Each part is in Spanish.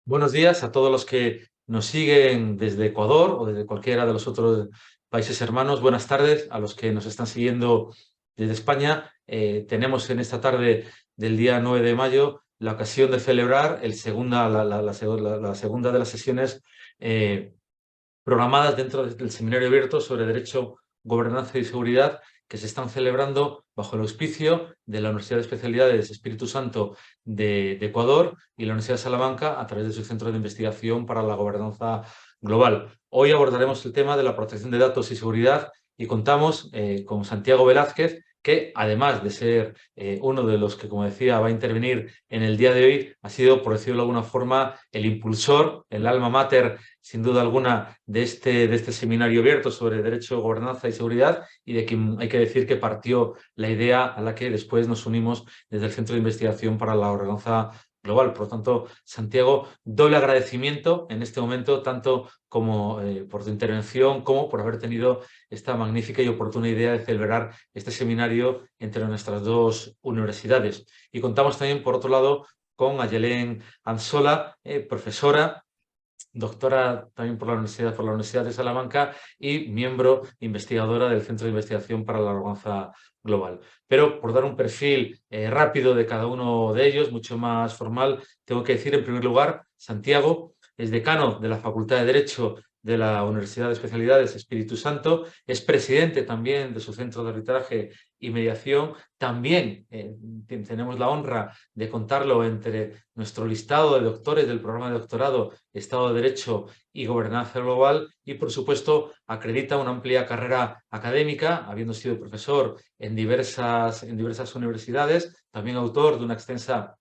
Buenos días a todos los que nos siguen desde Ecuador o desde cualquiera de los otros países hermanos. Buenas tardes a los que nos están siguiendo desde España. Tenemos en esta tarde del día 9 de mayo la ocasión de celebrar la segunda de las sesiones programadas dentro del Seminario Abierto sobre Derecho, Gobernanza y Seguridad, que se están celebrando bajo el auspicio de la Universidad de Especialidades Espíritu Santo de Ecuador y la Universidad de Salamanca a través de su Centro de Investigación para la Gobernanza Global. Hoy abordaremos el tema de la protección de datos y seguridad y contamos con Santiago Velázquez, que además de ser uno de los que, como decía, va a intervenir en el día de hoy, ha sido, por decirlo de alguna forma, el impulsor, el alma mater, sin duda alguna, de este seminario abierto sobre Derecho, Gobernanza y Seguridad, y de quien hay que decir que partió la idea a la que después nos unimos desde el Centro de Investigación para la Gobernanza Global. Por lo tanto, Santiago, doble agradecimiento en este momento, tanto como por tu intervención, como por haber tenido esta magnífica y oportuna idea de celebrar este seminario entre nuestras dos universidades. Y contamos también, por otro lado, con Ayelén Anzola, profesora, doctora también por la Universidad de Salamanca y miembro investigadora del Centro de Investigación para la Gobernanza Global. Pero por dar un perfil rápido de cada uno de ellos, mucho más formal, tengo que decir en primer lugar, Santiago es decano de la Facultad de Derecho de la Universidad de Especialidades Espíritu Santo, es presidente también de su Centro de Arbitraje y Mediación. También tenemos la honra de contarlo entre nuestro listado de doctores del programa de doctorado Estado de Derecho y Gobernanza Global y, por supuesto, acredita una amplia carrera académica, habiendo sido profesor en diversas universidades, también autor de una extensa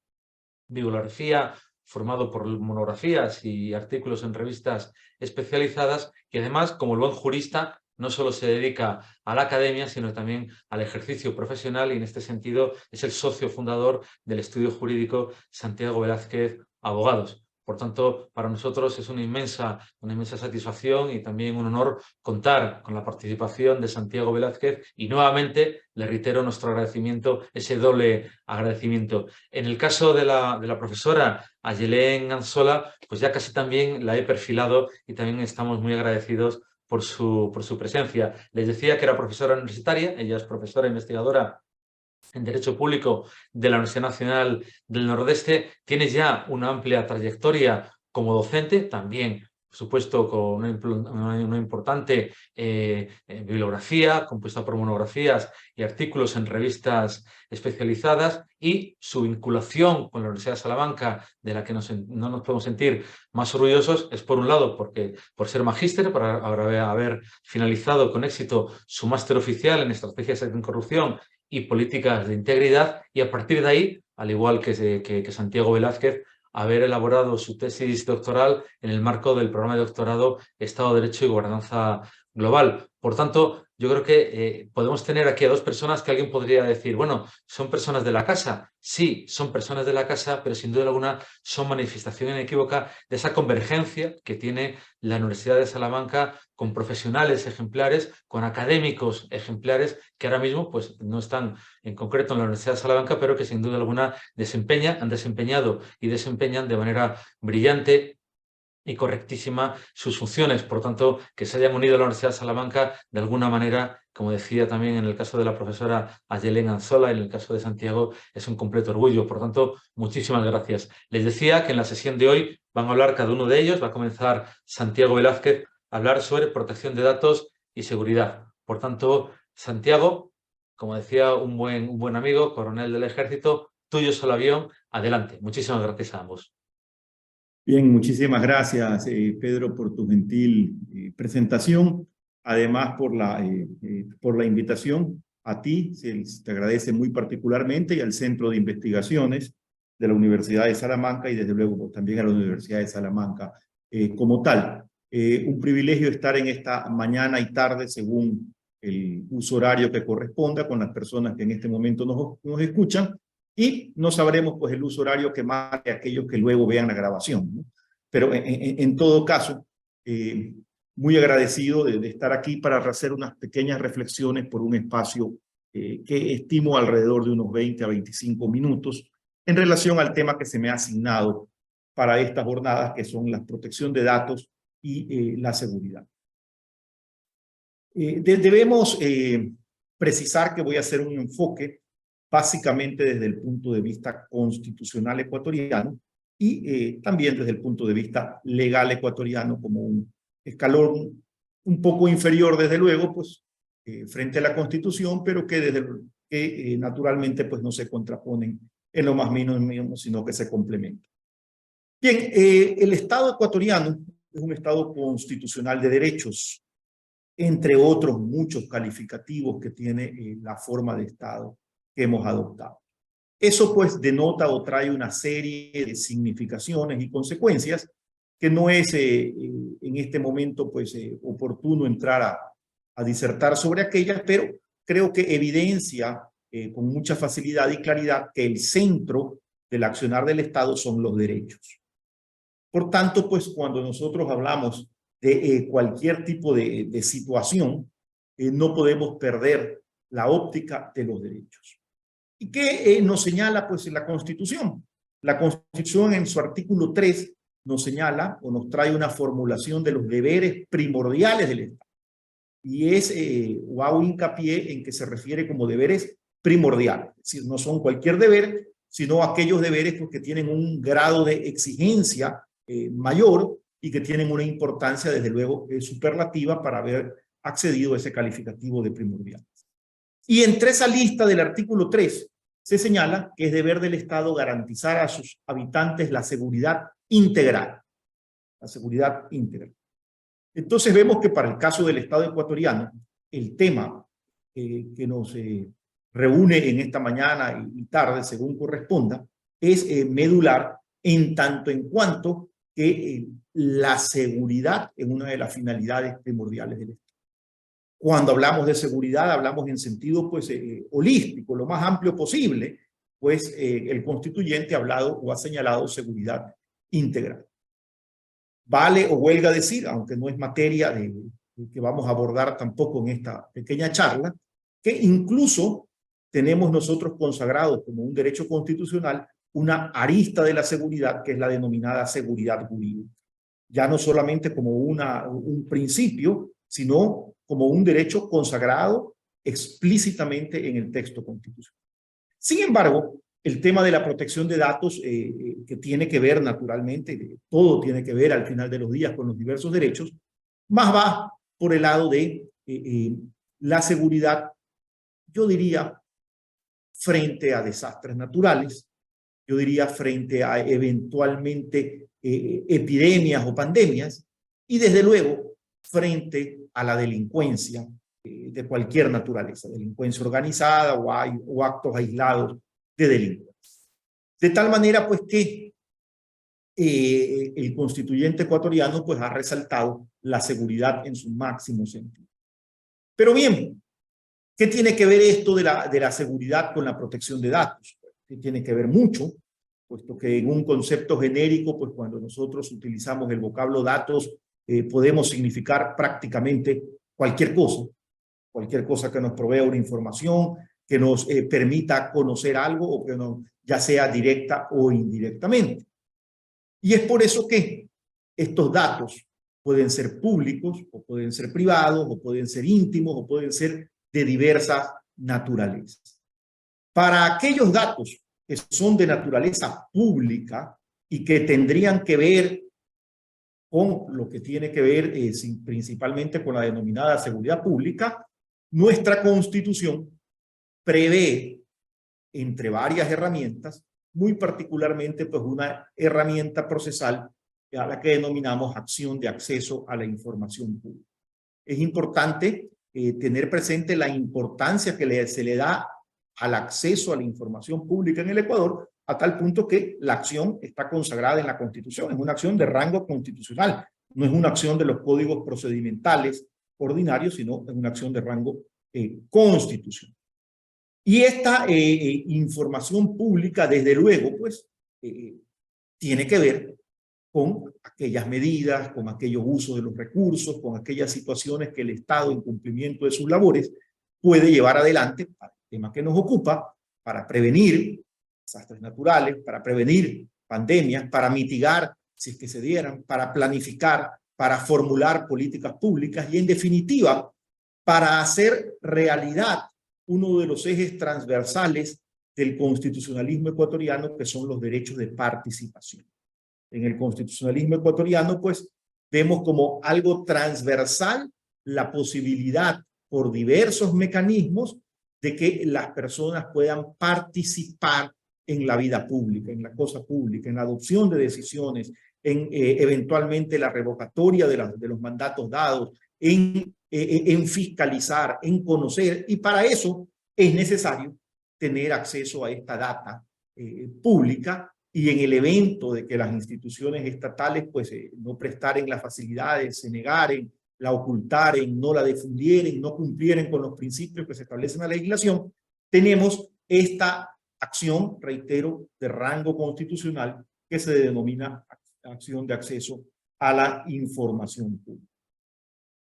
bibliografía, formado por monografías y artículos en revistas especializadas, y además, como el buen jurista, no solo se dedica a la academia, sino también al ejercicio profesional, y en este sentido es el socio fundador del estudio jurídico Santiago Velázquez Abogados. Por tanto, para nosotros es una inmensa satisfacción y también un honor contar con la participación de Santiago Velázquez, y nuevamente le reitero nuestro agradecimiento, ese doble agradecimiento. En el caso de la profesora Ayelén Anzola, pues ya casi también la he perfilado y también estamos muy agradecidos por su presencia. Les decía que era profesora universitaria, ella es profesora investigadora en Derecho Público de la Universidad Nacional del Nordeste. Tienes ya una amplia trayectoria como docente, también, por supuesto, con una importante bibliografía compuesta por monografías y artículos en revistas especializadas, y su vinculación con la Universidad de Salamanca, de la que no nos podemos sentir más orgullosos, es por un lado por ser magíster, por haber finalizado con éxito su máster oficial en Estrategias Anticorrupción y Políticas de Integridad, y a partir de ahí, al igual que Santiago Velázquez, haber elaborado su tesis doctoral en el marco del programa de doctorado Estado de Derecho y Gobernanza Global. Por tanto, yo creo que podemos tener aquí a dos personas que alguien podría decir, bueno, ¿son personas de la casa? Sí, son personas de la casa, pero sin duda alguna son manifestación inequívoca de esa convergencia que tiene la Universidad de Salamanca con profesionales ejemplares, con académicos ejemplares que ahora mismo pues, no están en concreto en la Universidad de Salamanca, pero que sin duda alguna han desempeñado y desempeñan de manera brillante y correctísima sus funciones. Por tanto, que se hayan unido a la Universidad de Salamanca, de alguna manera, como decía también en el caso de la profesora Ayelén Anzola, en el caso de Santiago, es un completo orgullo. Por tanto, muchísimas gracias. Les decía que en la sesión de hoy van a hablar cada uno de ellos. Va a comenzar Santiago Velázquez a hablar sobre protección de datos y seguridad. Por tanto, Santiago, como decía un buen amigo, coronel del Ejército, tuyo es el avión. Adelante. Muchísimas gracias a ambos. Bien, muchísimas gracias, Pedro, por tu gentil presentación. Además, por la invitación a ti, se te agradece muy particularmente, y al Centro de Investigaciones de la Universidad de Salamanca, y desde luego pues, también a la Universidad de Salamanca como tal. Un privilegio estar en esta mañana y tarde, según el uso horario que corresponda, con las personas que en este momento nos escuchan, y no sabremos pues el uso horario que marque aquellos que luego vean la grabación, ¿no? Pero en todo caso, muy agradecido de estar aquí para hacer unas pequeñas reflexiones por un espacio que estimo alrededor de unos 20 a 25 minutos en relación al tema que se me ha asignado para estas jornadas, que son la protección de datos y la seguridad. Debemos precisar que voy a hacer un enfoque básicamente desde el punto de vista constitucional ecuatoriano y también desde el punto de vista legal ecuatoriano, como un escalón un poco inferior, desde luego, pues frente a la Constitución, pero que naturalmente pues no se contraponen en lo más mínimo, sino que se complementan. Bien, el Estado ecuatoriano es un Estado constitucional de derechos, entre otros muchos calificativos que tiene la forma de Estado que hemos adoptado. Eso pues denota o trae una serie de significaciones y consecuencias que no es en este momento pues oportuno entrar a disertar sobre aquellas, pero creo que evidencia con mucha facilidad y claridad que el centro del accionar del Estado son los derechos. Por tanto, pues cuando nosotros hablamos de cualquier tipo de situación, no podemos perder la óptica de los derechos. ¿Y qué nos señala pues la Constitución? La Constitución en su artículo 3 nos señala o nos trae una formulación de los deberes primordiales del Estado. Y o hago hincapié en que se refiere como deberes primordiales. Es decir, no son cualquier deber, sino aquellos deberes pues, que tienen un grado de exigencia mayor y que tienen una importancia, desde luego, superlativa para haber accedido a ese calificativo de primordial. Y entre esa lista del artículo 3 se señala que es deber del Estado garantizar a sus habitantes la seguridad integral. La seguridad integral. Entonces vemos que para el caso del Estado ecuatoriano, el tema que nos reúne en esta mañana y tarde, según corresponda, es medular en tanto en cuanto que la seguridad es una de las finalidades primordiales del Estado. Cuando hablamos de seguridad, hablamos en sentido pues, holístico, lo más amplio posible, pues el constituyente ha hablado o ha señalado seguridad integral. Vale o huelga decir, aunque no es materia que vamos a abordar tampoco en esta pequeña charla, que incluso tenemos nosotros consagrados como un derecho constitucional una arista de la seguridad que es la denominada seguridad jurídica. Ya no solamente como un principio, sino como un derecho consagrado explícitamente en el texto constitucional. Sin embargo, el tema de la protección de datos, que tiene que ver naturalmente, todo tiene que ver al final de los días con los diversos derechos, más va por el lado de la seguridad, yo diría, frente a desastres naturales, yo diría frente a eventualmente epidemias o pandemias, y desde luego frente a la delincuencia de cualquier naturaleza, delincuencia organizada o actos aislados de delincuencia. De tal manera pues que el constituyente ecuatoriano pues ha resaltado la seguridad en su máximo sentido. Pero bien, ¿qué tiene que ver esto de la seguridad con la protección de datos? Que tiene que ver mucho, puesto que en un concepto genérico, pues cuando nosotros utilizamos el vocablo datos, podemos significar prácticamente cualquier cosa que nos provea una información, que nos permita conocer algo o que ya sea directa o indirectamente. Y es por eso que estos datos pueden ser públicos o pueden ser privados o pueden ser íntimos o pueden ser de diversas naturalezas. Para aquellos datos que son de naturaleza pública y que tendrían que ver con lo que tiene que ver principalmente con la denominada seguridad pública, nuestra Constitución prevé, entre varias herramientas, muy particularmente pues una herramienta procesal a la que denominamos acción de acceso a la información pública. Es importante tener presente la importancia que se le da al acceso a la información pública en el Ecuador, a tal punto que la acción está consagrada en la Constitución. Es una acción de rango constitucional, no es una acción de los códigos procedimentales ordinarios, sino es una acción de rango constitucional. Y esta información pública, desde luego, pues, tiene que ver con aquellas medidas, con aquellos usos de los recursos, con aquellas situaciones que el Estado, en cumplimiento de sus labores, puede llevar adelante para el tema que nos ocupa, para prevenir desastres naturales, para prevenir pandemias, para mitigar, si es que se dieran, para planificar, para formular políticas públicas y, en definitiva, para hacer realidad uno de los ejes transversales del constitucionalismo ecuatoriano, que son los derechos de participación. En el constitucionalismo ecuatoriano, pues, vemos como algo transversal la posibilidad, por diversos mecanismos, de que las personas puedan participar en la vida pública, en la cosa pública, en la adopción de decisiones, en eventualmente la revocatoria de los mandatos dados, en fiscalizar, en conocer, y para eso es necesario tener acceso a esta data pública, y en el evento de que las instituciones estatales pues no prestaren las facilidades, se negaren, la ocultaren, no la difundieren, no cumplieren con los principios que se establecen en la legislación, tenemos esta acción, reitero, de rango constitucional que se denomina acción de acceso a la información pública.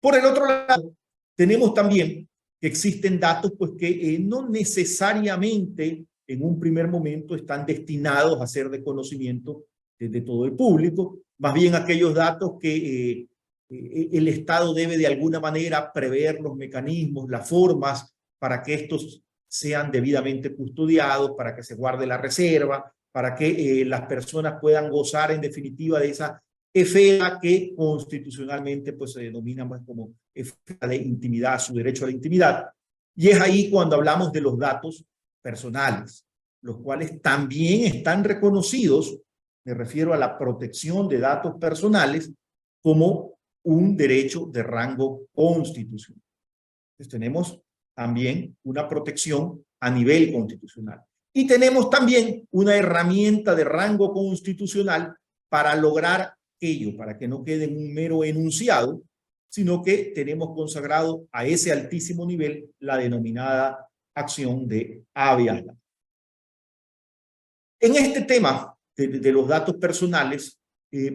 Por el otro lado, tenemos también que existen datos pues, que no necesariamente en un primer momento están destinados a ser de conocimiento de todo el público, más bien aquellos datos que el Estado debe de alguna manera prever los mecanismos, las formas para que estos sean debidamente custodiados, para que se guarde la reserva, para que las personas puedan gozar en definitiva de esa esfera que constitucionalmente pues, se denomina más como esfera de intimidad, su derecho a la intimidad. Y es ahí cuando hablamos de los datos personales, los cuales también están reconocidos, me refiero a la protección de datos personales, como un derecho de rango constitucional. Entonces tenemos también una protección a nivel constitucional. Y tenemos también una herramienta de rango constitucional para lograr ello, para que no quede en un mero enunciado, sino que tenemos consagrado a ese altísimo nivel la denominada acción de habeas data. En este tema de los datos personales,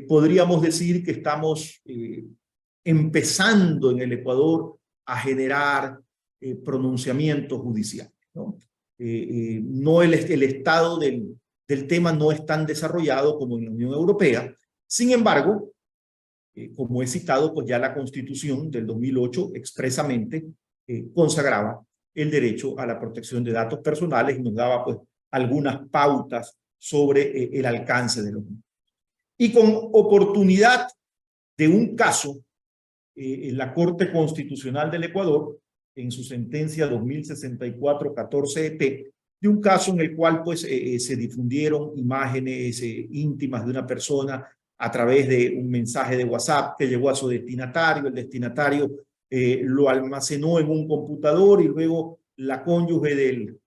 podríamos decir que estamos empezando en el Ecuador a generar pronunciamientos judiciales, ¿no? El estado del tema no es tan desarrollado como en la Unión Europea. Sin embargo, como he citado, pues ya la Constitución del 2008 expresamente consagraba el derecho a la protección de datos personales y nos daba pues algunas pautas sobre el alcance de los mismos. Y con oportunidad de un caso, en la Corte Constitucional del Ecuador, en su sentencia 2064-14-EP, de un caso en el cual pues, se difundieron imágenes íntimas de una persona a través de un mensaje de WhatsApp que llegó a su destinatario. El destinatario lo almacenó en un computador y luego la cónyuge del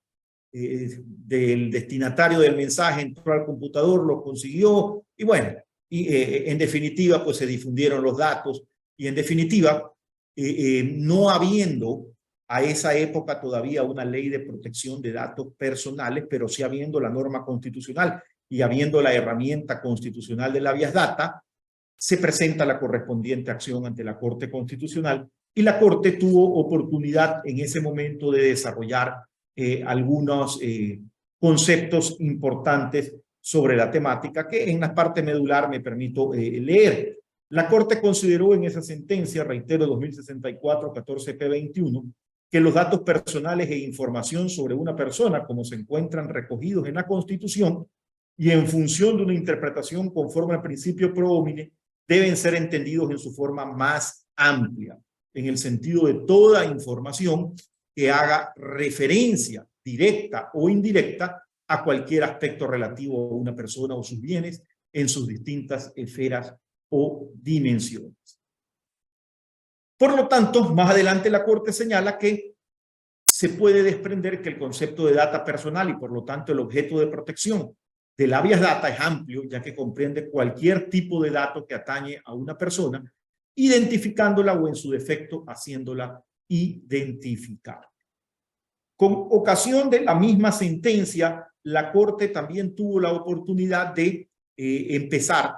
destinatario del mensaje entró al computador, lo consiguió y bueno, en definitiva pues se difundieron los datos y en definitiva no habiendo a esa época todavía una ley de protección de datos personales, pero sí habiendo la norma constitucional y habiendo la herramienta constitucional de la habeas data, se presenta la correspondiente acción ante la Corte Constitucional y la Corte tuvo oportunidad en ese momento de desarrollar algunos conceptos importantes sobre la temática que en la parte medular me permito leer. La Corte consideró en esa sentencia, reitero, 2064-14-P21, que los datos personales e información sobre una persona, como se encuentran recogidos en la Constitución y en función de una interpretación conforme al principio pro homine, deben ser entendidos en su forma más amplia, en el sentido de toda información que haga referencia directa o indirecta a cualquier aspecto relativo a una persona o sus bienes en sus distintas esferas o dimensiones. Por lo tanto, más adelante la Corte señala que se puede desprender que el concepto de data personal y por lo tanto el objeto de protección del habeas data es amplio, ya que comprende cualquier tipo de dato que atañe a una persona, identificándola o en su defecto haciéndola identificar. Con ocasión de la misma sentencia, la Corte también tuvo la oportunidad de empezar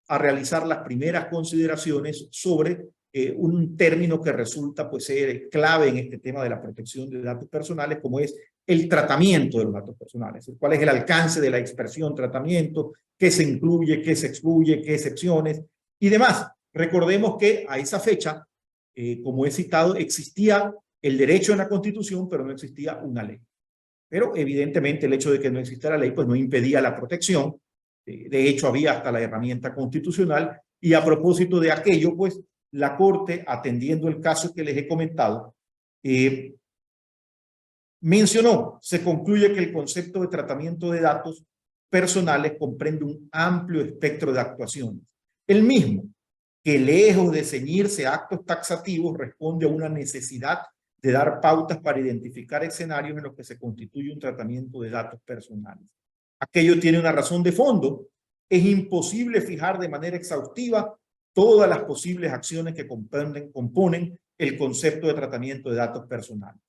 a realizar las primeras consideraciones sobre un término que resulta pues ser clave en este tema de la protección de datos personales, como es el tratamiento de los datos personales, cuál es el alcance de la expresión tratamiento, qué se incluye, qué se excluye, qué excepciones y demás. Recordemos que a esa fecha, como he citado, existía el derecho en la Constitución, pero no existía una ley. Pero evidentemente el hecho de que no existiera ley pues no impedía la protección. De hecho, había hasta la herramienta constitucional. Y a propósito de aquello, pues la Corte, atendiendo el caso que les he comentado, mencionó, se concluye que el concepto de tratamiento de datos personales comprende un amplio espectro de actuaciones. El mismo, que lejos de ceñirse a actos taxativos, responde a una necesidad de dar pautas para identificar escenarios en los que se constituye un tratamiento de datos personales. Aquello tiene una razón de fondo. Es imposible fijar de manera exhaustiva todas las posibles acciones que componen el concepto de tratamiento de datos personales.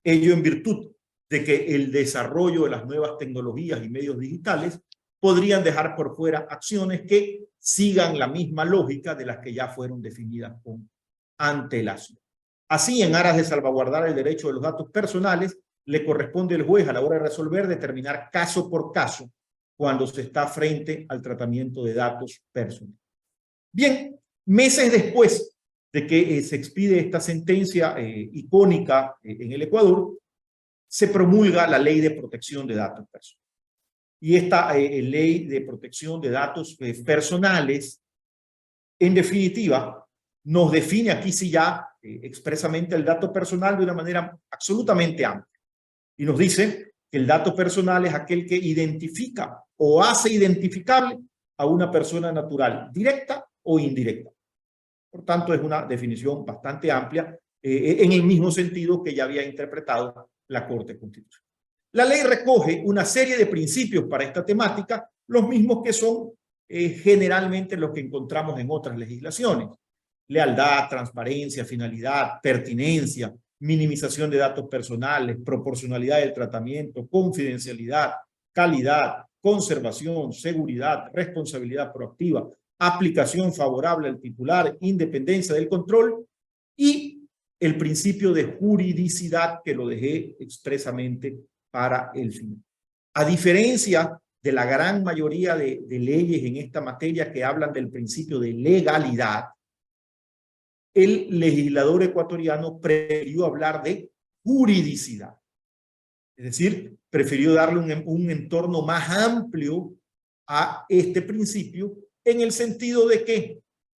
Ello en virtud de que el desarrollo de las nuevas tecnologías y medios digitales podrían dejar por fuera acciones que sigan la misma lógica de las que ya fueron definidas con antelación. Así, en aras de salvaguardar el derecho de los datos personales, le corresponde al juez a la hora de resolver determinar caso por caso cuando se está frente al tratamiento de datos personales. Bien, meses después de que se expide esta sentencia icónica en el Ecuador, se promulga la Ley de Protección de Datos Personales. Y esta Ley de Protección de Datos Personales, en definitiva, nos define aquí sí ya expresamente el dato personal de una manera absolutamente amplia. Y nos dice que el dato personal es aquel que identifica o hace identificable a una persona natural, directa o indirecta. Por tanto, es una definición bastante amplia en el mismo sentido que ya había interpretado la Corte Constitucional. La ley recoge una serie de principios para esta temática, los mismos que son generalmente los que encontramos en otras legislaciones. Lealtad, transparencia, finalidad, pertinencia, minimización de datos personales, proporcionalidad del tratamiento, confidencialidad, calidad, conservación, seguridad, responsabilidad proactiva, aplicación favorable al titular, independencia del control y el principio de juridicidad que lo dejé expresamente para el final. A diferencia de la gran mayoría de leyes en esta materia que hablan del principio de legalidad, el legislador ecuatoriano prefirió hablar de juridicidad. Es decir, prefirió darle un entorno más amplio a este principio en el sentido de que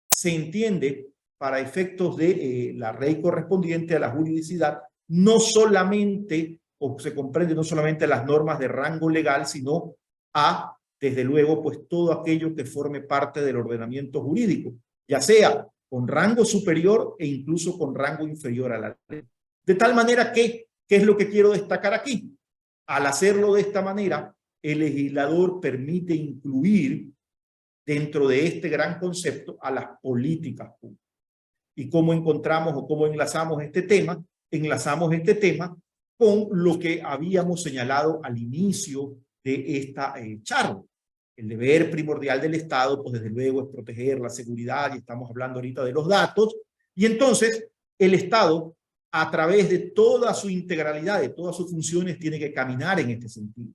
se entiende para efectos de la ley correspondiente a la juridicidad, no solamente, o se comprende no solamente las normas de rango legal, sino a, desde luego, pues todo aquello que forme parte del ordenamiento jurídico, ya sea con rango superior e incluso con rango inferior a la ley. De tal manera que, ¿qué es lo que quiero destacar aquí? Al hacerlo de esta manera, el legislador permite incluir dentro de este gran concepto a las políticas públicas. ¿Y cómo encontramos o cómo enlazamos este tema? Enlazamos este tema con lo que habíamos señalado al inicio de esta charla. El deber primordial del Estado, pues desde luego, es proteger la seguridad, y estamos hablando ahorita de los datos, y entonces el Estado, a través de toda su integralidad, de todas sus funciones, tiene que caminar en este sentido.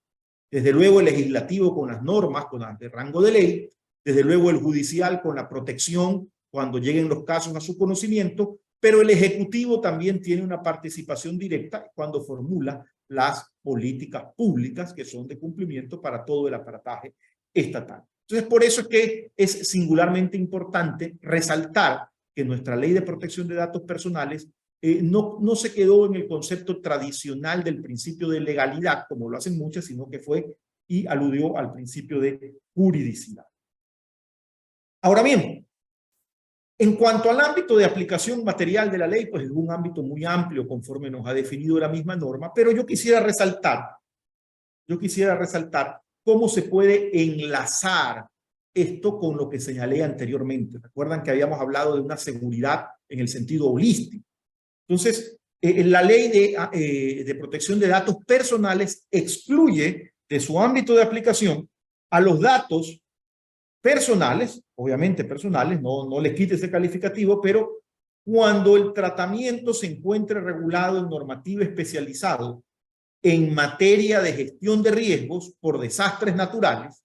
Desde luego el legislativo con las normas, con las de rango de ley, desde luego el judicial con la protección cuando lleguen los casos a su conocimiento, pero el ejecutivo también tiene una participación directa cuando formula las políticas públicas que son de cumplimiento para todo el aparataje estatal. Entonces, por eso es que es singularmente importante resaltar que nuestra ley de protección de datos personales no se quedó en el concepto tradicional del principio de legalidad, como lo hacen muchas, sino que fue y aludió al principio de juridicidad. Ahora bien, en cuanto al ámbito de aplicación material de la ley, pues es un ámbito muy amplio conforme nos ha definido la misma norma, pero yo quisiera resaltar cómo se puede enlazar esto con lo que señalé anteriormente. Recuerdan que habíamos hablado de una seguridad en el sentido holístico. Entonces, la ley de protección de datos personales excluye de su ámbito de aplicación a los datos personales, obviamente personales, no les quite ese calificativo, pero cuando el tratamiento se encuentre regulado en normativa especializado en materia de gestión de riesgos por desastres naturales.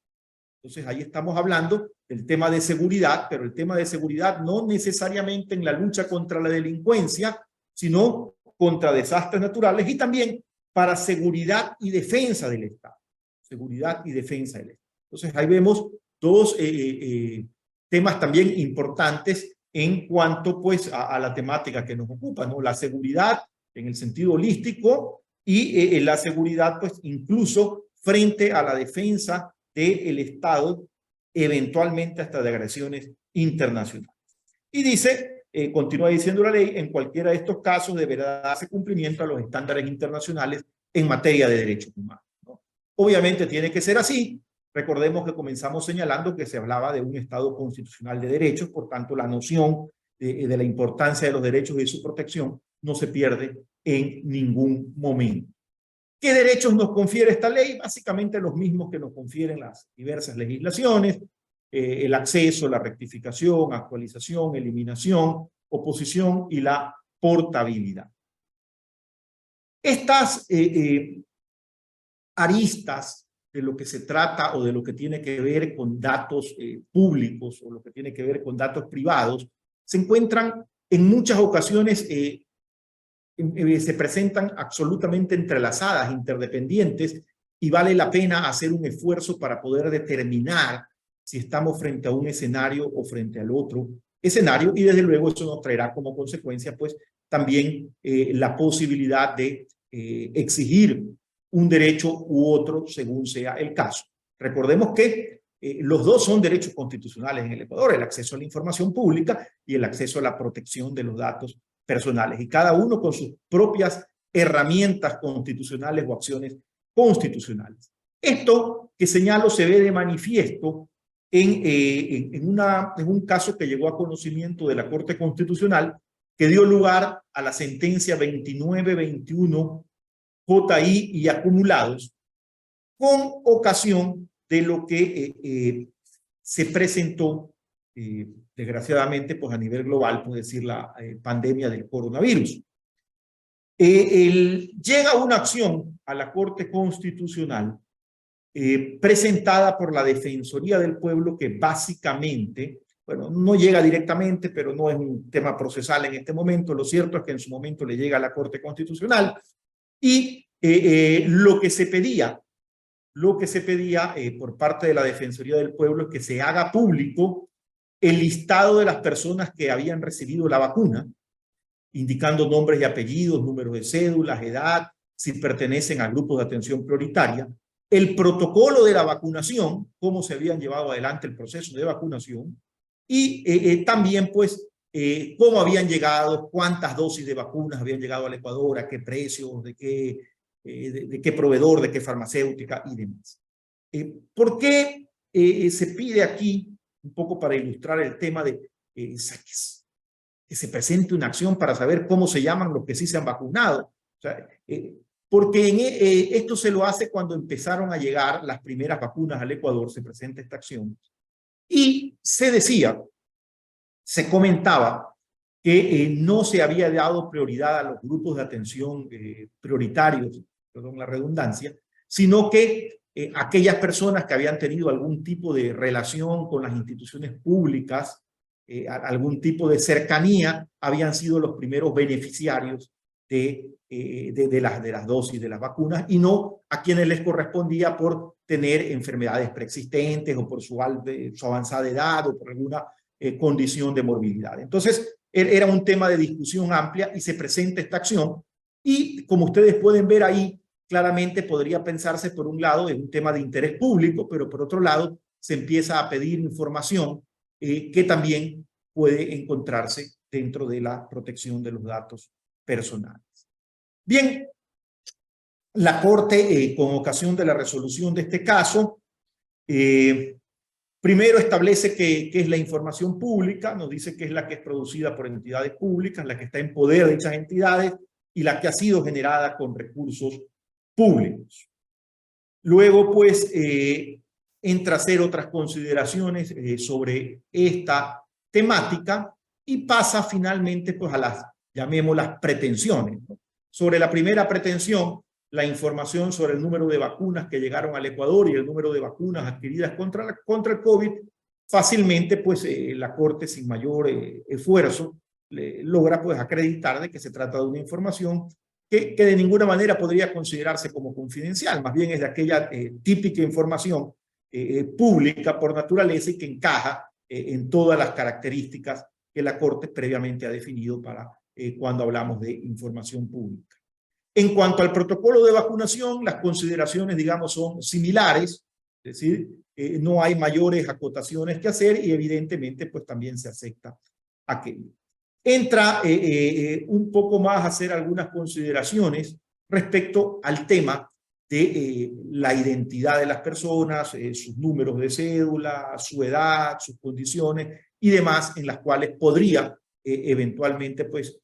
Entonces ahí estamos hablando del tema de seguridad, pero el tema de seguridad no necesariamente en la lucha contra la delincuencia, sino contra desastres naturales y también para seguridad y defensa del Estado. Seguridad y defensa del Estado. Entonces ahí vemos dos temas también importantes en cuanto pues a la temática que nos ocupa, ¿no? La seguridad en el sentido holístico y la seguridad pues incluso frente a la defensa del Estado, eventualmente hasta de agresiones internacionales. Y dice, continúa diciendo la ley, en cualquiera de estos casos deberá darse cumplimiento a los estándares internacionales en materia de derechos humanos, ¿no? Obviamente tiene que ser así. Recordemos que comenzamos señalando que se hablaba de un Estado constitucional de derechos, por tanto la noción de la importancia de los derechos y de su protección no se pierde en ningún momento. ¿Qué derechos nos confiere esta ley? Básicamente los mismos que nos confieren las diversas legislaciones, el acceso, la rectificación, actualización, eliminación, oposición y la portabilidad. Estas aristas de lo que se trata o de lo que tiene que ver con datos públicos o lo que tiene que ver con datos privados se encuentran en muchas ocasiones se presentan absolutamente entrelazadas, interdependientes, y vale la pena hacer un esfuerzo para poder determinar si estamos frente a un escenario o frente al otro escenario, y desde luego eso nos traerá como consecuencia pues también la posibilidad de exigir un derecho u otro según sea el caso. Recordemos que los dos son derechos constitucionales en el Ecuador, el acceso a la información pública y el acceso a la protección de los datos personales, y cada uno con sus propias herramientas constitucionales o acciones constitucionales. Esto que señalo se ve de manifiesto en un caso que llegó a conocimiento de la Corte Constitucional que dio lugar a la sentencia 2921 JI y acumulados con ocasión de lo que se presentó desgraciadamente pues a nivel global, por decir la pandemia del coronavirus. Llega una acción a la Corte Constitucional presentada por la Defensoría del Pueblo que básicamente, bueno, no llega directamente, pero no es un tema procesal en este momento. Lo cierto es que en su momento le llega a la Corte Constitucional y lo que se pedía por parte de la Defensoría del Pueblo es que se haga público el listado de las personas que habían recibido la vacuna, indicando nombres y apellidos, números de cédulas, edad, si pertenecen a grupos de atención prioritaria, el protocolo de la vacunación, cómo se habían llevado adelante el proceso de vacunación, y también pues cómo habían llegado, cuántas dosis de vacunas habían llegado al Ecuador, a qué precios, de qué proveedor, de qué farmacéutica y demás. ¿Por qué se pide aquí, un poco para ilustrar el tema de que se presente una acción para saber cómo se llaman los que sí se han vacunado? O sea, porque esto se lo hace cuando empezaron a llegar las primeras vacunas al Ecuador, se presenta esta acción, y se decía, se comentaba que no se había dado prioridad a los grupos de atención prioritarios, perdón la redundancia, sino que aquellas personas que habían tenido algún tipo de relación con las instituciones públicas, algún tipo de cercanía, habían sido los primeros beneficiarios de las dosis de las vacunas, y no a quienes les correspondía por tener enfermedades preexistentes o por su avanzada edad o por alguna condición de morbilidad. Entonces, era un tema de discusión amplia y se presenta esta acción, y como ustedes pueden ver ahí, claramente podría pensarse por un lado en un tema de interés público, pero por otro lado se empieza a pedir información que también puede encontrarse dentro de la protección de los datos personales. Bien, la Corte, con ocasión de la resolución de este caso, primero establece qué es la información pública, nos dice que es la que es producida por entidades públicas, la que está en poder de dichas entidades y la que ha sido generada con recursos públicos. Luego, pues, entra a hacer otras consideraciones sobre esta temática y pasa finalmente pues a las, llamémoslas, pretensiones, ¿no? Sobre la primera pretensión, la información sobre el número de vacunas que llegaron al Ecuador y el número de vacunas adquiridas contra el COVID, fácilmente pues la Corte sin mayor esfuerzo logra pues acreditar de que se trata de una información que de ninguna manera podría considerarse como confidencial, más bien es de aquella típica información pública por naturaleza y que encaja en todas las características que la Corte previamente ha definido para cuando hablamos de información pública. En cuanto al protocolo de vacunación, las consideraciones, digamos, son similares, es decir, no hay mayores acotaciones que hacer y evidentemente pues también se acepta aquello. Entra un poco más a hacer algunas consideraciones respecto al tema de la identidad de las personas, sus números de cédula, su edad, sus condiciones y demás, en las cuales podría eventualmente pues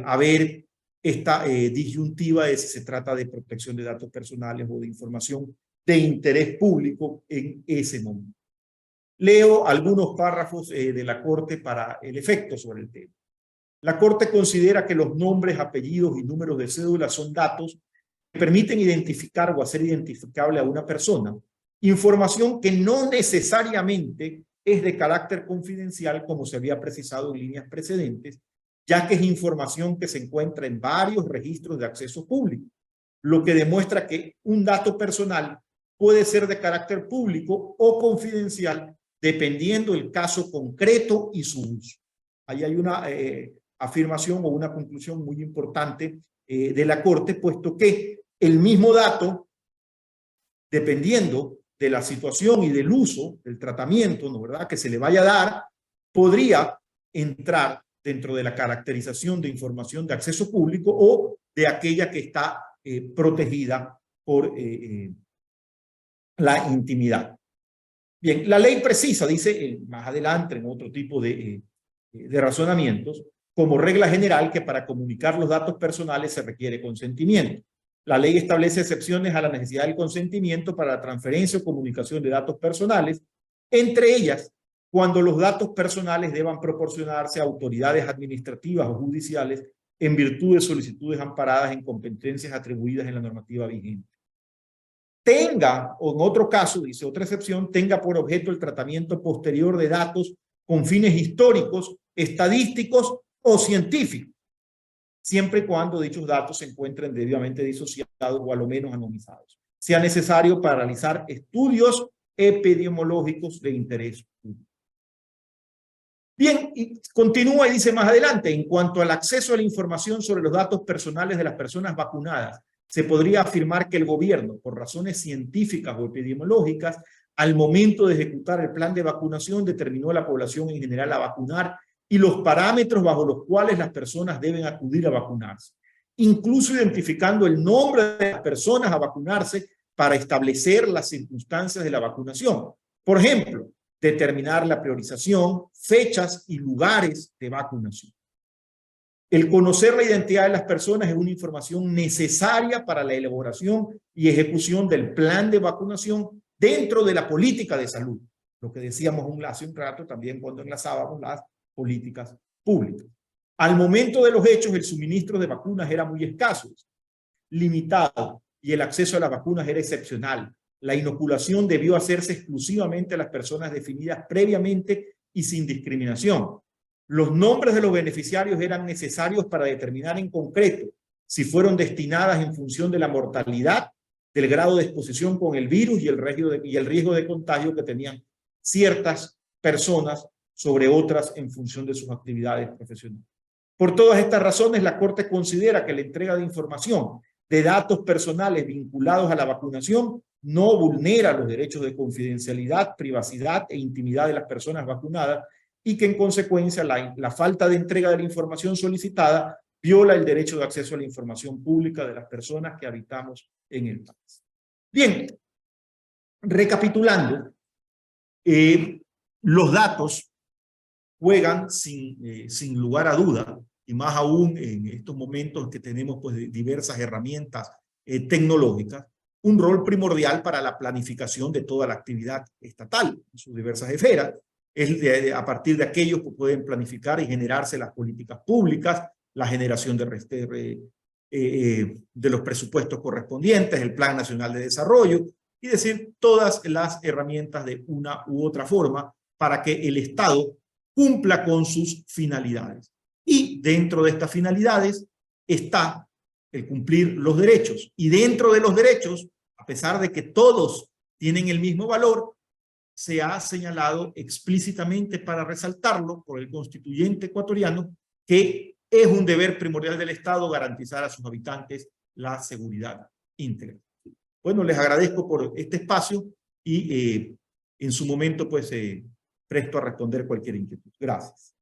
haber esta disyuntiva de si se trata de protección de datos personales o de información de interés público en ese momento. Leo algunos párrafos de la Corte para el efecto sobre el tema. La Corte considera que los nombres, apellidos y números de cédula son datos que permiten identificar o hacer identificable a una persona, información que no necesariamente es de carácter confidencial como se había precisado en líneas precedentes, ya que es información que se encuentra en varios registros de acceso público, lo que demuestra que un dato personal puede ser de carácter público o confidencial dependiendo del caso concreto y su uso. Ahí hay una afirmación o una conclusión muy importante de la Corte, puesto que el mismo dato, dependiendo de la situación y del uso, del tratamiento, ¿no verdad?, que se le vaya a dar, podría entrar dentro de la caracterización de información de acceso público o de aquella que está protegida por la intimidad. Bien, la ley precisa, dice más adelante en otro tipo de razonamientos, como regla general que para comunicar los datos personales se requiere consentimiento. La ley establece excepciones a la necesidad del consentimiento para la transferencia o comunicación de datos personales, entre ellas cuando los datos personales deban proporcionarse a autoridades administrativas o judiciales en virtud de solicitudes amparadas en competencias atribuidas en la normativa vigente. Tenga, o en otro caso, dice otra excepción, tenga por objeto el tratamiento posterior de datos con fines históricos, estadísticos o científicos, siempre y cuando dichos datos se encuentren debidamente disociados o a lo menos anonimizados, sea necesario para realizar estudios epidemiológicos de interés público. Bien, y continúa y dice más adelante, en cuanto al acceso a la información sobre los datos personales de las personas vacunadas, se podría afirmar que el gobierno, por razones científicas o epidemiológicas, al momento de ejecutar el plan de vacunación, determinó a la población en general a vacunar y los parámetros bajo los cuales las personas deben acudir a vacunarse, incluso identificando el nombre de las personas a vacunarse para establecer las circunstancias de la vacunación. Por ejemplo, determinar la priorización, fechas y lugares de vacunación. El conocer la identidad de las personas es una información necesaria para la elaboración y ejecución del plan de vacunación dentro de la política de salud. Lo que decíamos hace un rato también cuando enlazábamos las políticas públicas. Al momento de los hechos, el suministro de vacunas era muy escaso, limitado, y el acceso a las vacunas era excepcional. La inoculación debió hacerse exclusivamente a las personas definidas previamente y sin discriminación. Los nombres de los beneficiarios eran necesarios para determinar en concreto si fueron destinadas en función de la mortalidad, del grado de exposición con el virus y el riesgo de contagio que tenían ciertas personas sobre otras en función de sus actividades profesionales. Por todas estas razones, la Corte considera que la entrega de información de datos personales vinculados a la vacunación no vulnera los derechos de confidencialidad, privacidad e intimidad de las personas vacunadas y que en consecuencia la falta de entrega de la información solicitada viola el derecho de acceso a la información pública de las personas que habitamos en el país. Bien, recapitulando, los datos juegan sin lugar a duda, y más aún en estos momentos que tenemos pues diversas herramientas tecnológicas, un rol primordial para la planificación de toda la actividad estatal en sus diversas esferas. Es a partir de aquellos que pueden planificar y generarse las políticas públicas, la generación de de los presupuestos correspondientes, el Plan Nacional de Desarrollo, y decir todas las herramientas de una u otra forma para que el Estado cumpla con sus finalidades. Y dentro de estas finalidades está el cumplir los derechos. Y dentro de los derechos, a pesar de que todos tienen el mismo valor, se ha señalado explícitamente para resaltarlo por el constituyente ecuatoriano que es un deber primordial del Estado garantizar a sus habitantes la seguridad íntegra. Bueno, les agradezco por este espacio y en su momento pues presto a responder cualquier inquietud. Gracias.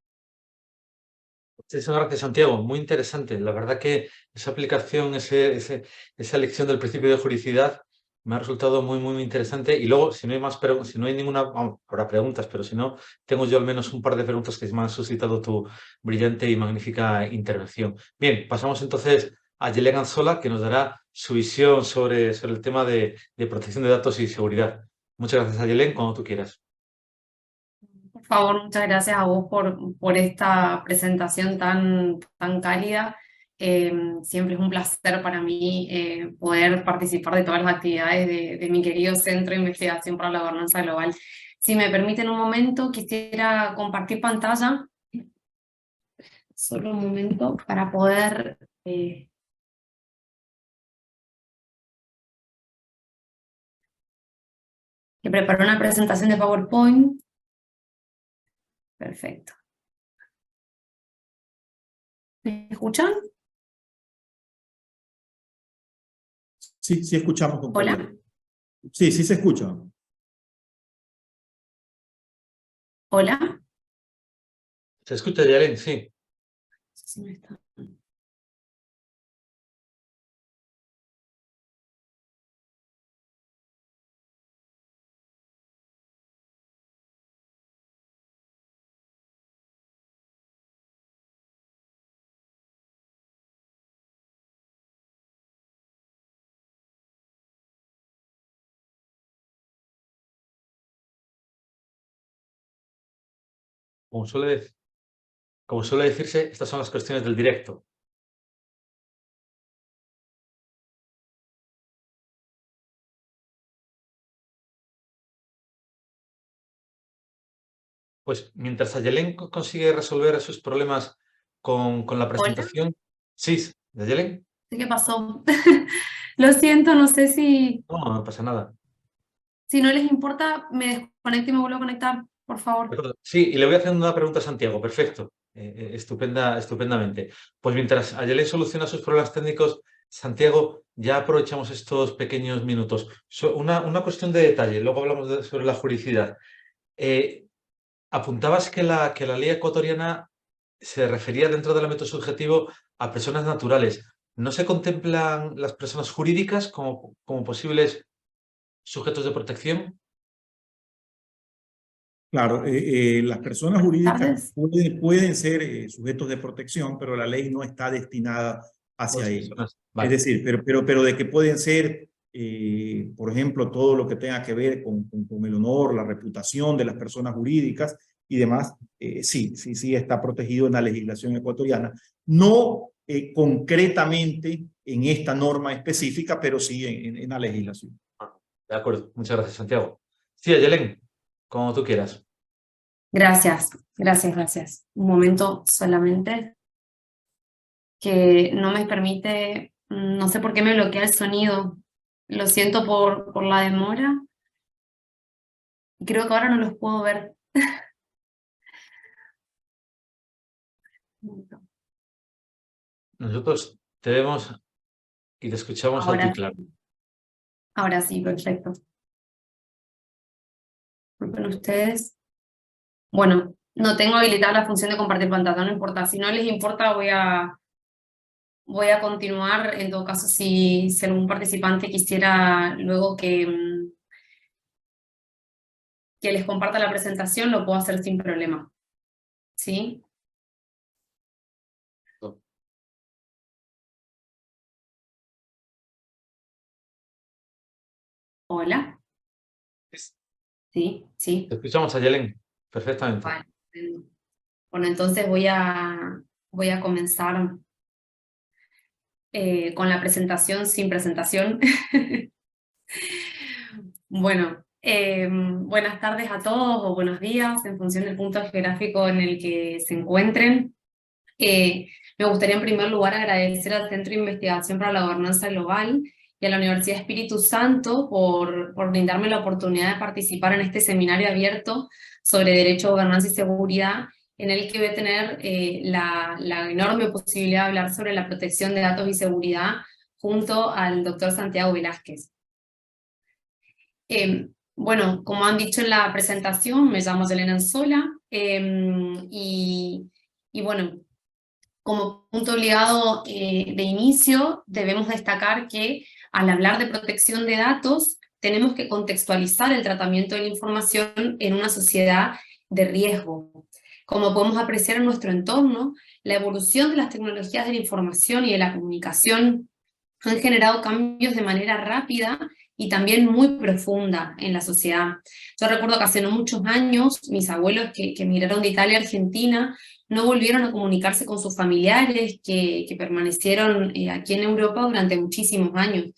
Muchísimas gracias, Santiago. Muy interesante. La verdad que esa aplicación, esa lección del principio de juridicidad me ha resultado muy interesante. Y luego, si no hay más preguntas, si no hay ninguna, vamos, habrá preguntas, pero si no, tengo yo al menos un par de preguntas que me han suscitado tu brillante y magnífica intervención. Bien, pasamos entonces a Yelén Anzola, que nos dará su visión sobre el tema de protección de datos y seguridad. Muchas gracias, Yelén, cuando tú quieras. Por favor, muchas gracias a vos por esta presentación tan cálida. Siempre es un placer para mí poder participar de todas las actividades de mi querido Centro de Investigación para la Gobernanza Global. Si me permiten un momento, quisiera compartir pantalla. Solo un momento para poder... que preparé una presentación de PowerPoint. Perfecto. ¿Me escuchan? Sí, sí escuchamos, compañero. Hola. Sí, sí se escucha. Hola. ¿Se escucha, Yelén? Sí. Sí, me está. Como suele decirse, estas son las cuestiones del directo. Pues mientras Ayelen consigue resolver esos problemas con la presentación. Sí, Ayelen. ¿Qué pasó? Lo siento, no sé si No pasa nada. no les importa, me desconecto y me vuelvo a conectar, por favor. Sí, y le voy haciendo una pregunta a Santiago. Perfecto. Estupendamente. Pues mientras Ayelen soluciona sus problemas técnicos, Santiago, ya aprovechamos estos pequeños minutos. Una cuestión de detalle, luego hablamos sobre la juridicidad. Apuntabas que la ley ecuatoriana se refería dentro del ámbito subjetivo a personas naturales. ¿No se contemplan las personas jurídicas como posibles sujetos de protección? Claro, las personas jurídicas pueden ser sujetos de protección, pero la ley no está destinada hacia ellos. Vale. Es decir, pero de que pueden ser, por ejemplo, todo lo que tenga que ver con el honor, la reputación de las personas jurídicas y demás, sí está protegido en la legislación ecuatoriana. No concretamente en esta norma específica, pero sí en la legislación. De acuerdo, muchas gracias, Santiago. Sí, Ayelen, como tú quieras. Gracias. Un momento solamente que no me permite, no sé por qué me bloquea el sonido. Lo siento por la demora. Creo que ahora no los puedo ver. Nosotros te vemos y te escuchamos alto y claro. Ahora sí, perfecto. Disculpen ustedes. Bueno, no tengo habilitada la función de compartir pantalla, no importa. Si no les importa, voy a continuar. En todo caso, si algún participante quisiera luego que les comparta la presentación, lo puedo hacer sin problema. ¿Sí? Hola. Sí. Te escuchamos, Ayelen, perfectamente. Vale. Bueno, entonces voy a comenzar. con la presentación sin presentación. Bueno, buenas tardes a todos o buenos días en función del punto geográfico en el que se encuentren. Me gustaría en primer lugar agradecer al Centro de Investigación para la Gobernanza Global y a la Universidad Espíritu Santo por brindarme la oportunidad de participar en este seminario abierto sobre Derecho, Gobernanza y Seguridad, en el que voy a tener la enorme posibilidad de hablar sobre la protección de datos y seguridad junto al doctor Santiago Velázquez. Bueno, como han dicho en la presentación, me llamo Yelena Anzola, y bueno, como punto obligado de inicio, debemos destacar que al hablar de protección de datos, tenemos que contextualizar el tratamiento de la información en una sociedad de riesgo. Como podemos apreciar en nuestro entorno, la evolución de las tecnologías de la información y de la comunicación han generado cambios de manera rápida y también muy profunda en la sociedad. Yo recuerdo que hace no muchos años, mis abuelos que emigraron de Italia a Argentina, no volvieron a comunicarse con sus familiares que permanecieron aquí en Europa durante muchísimos años.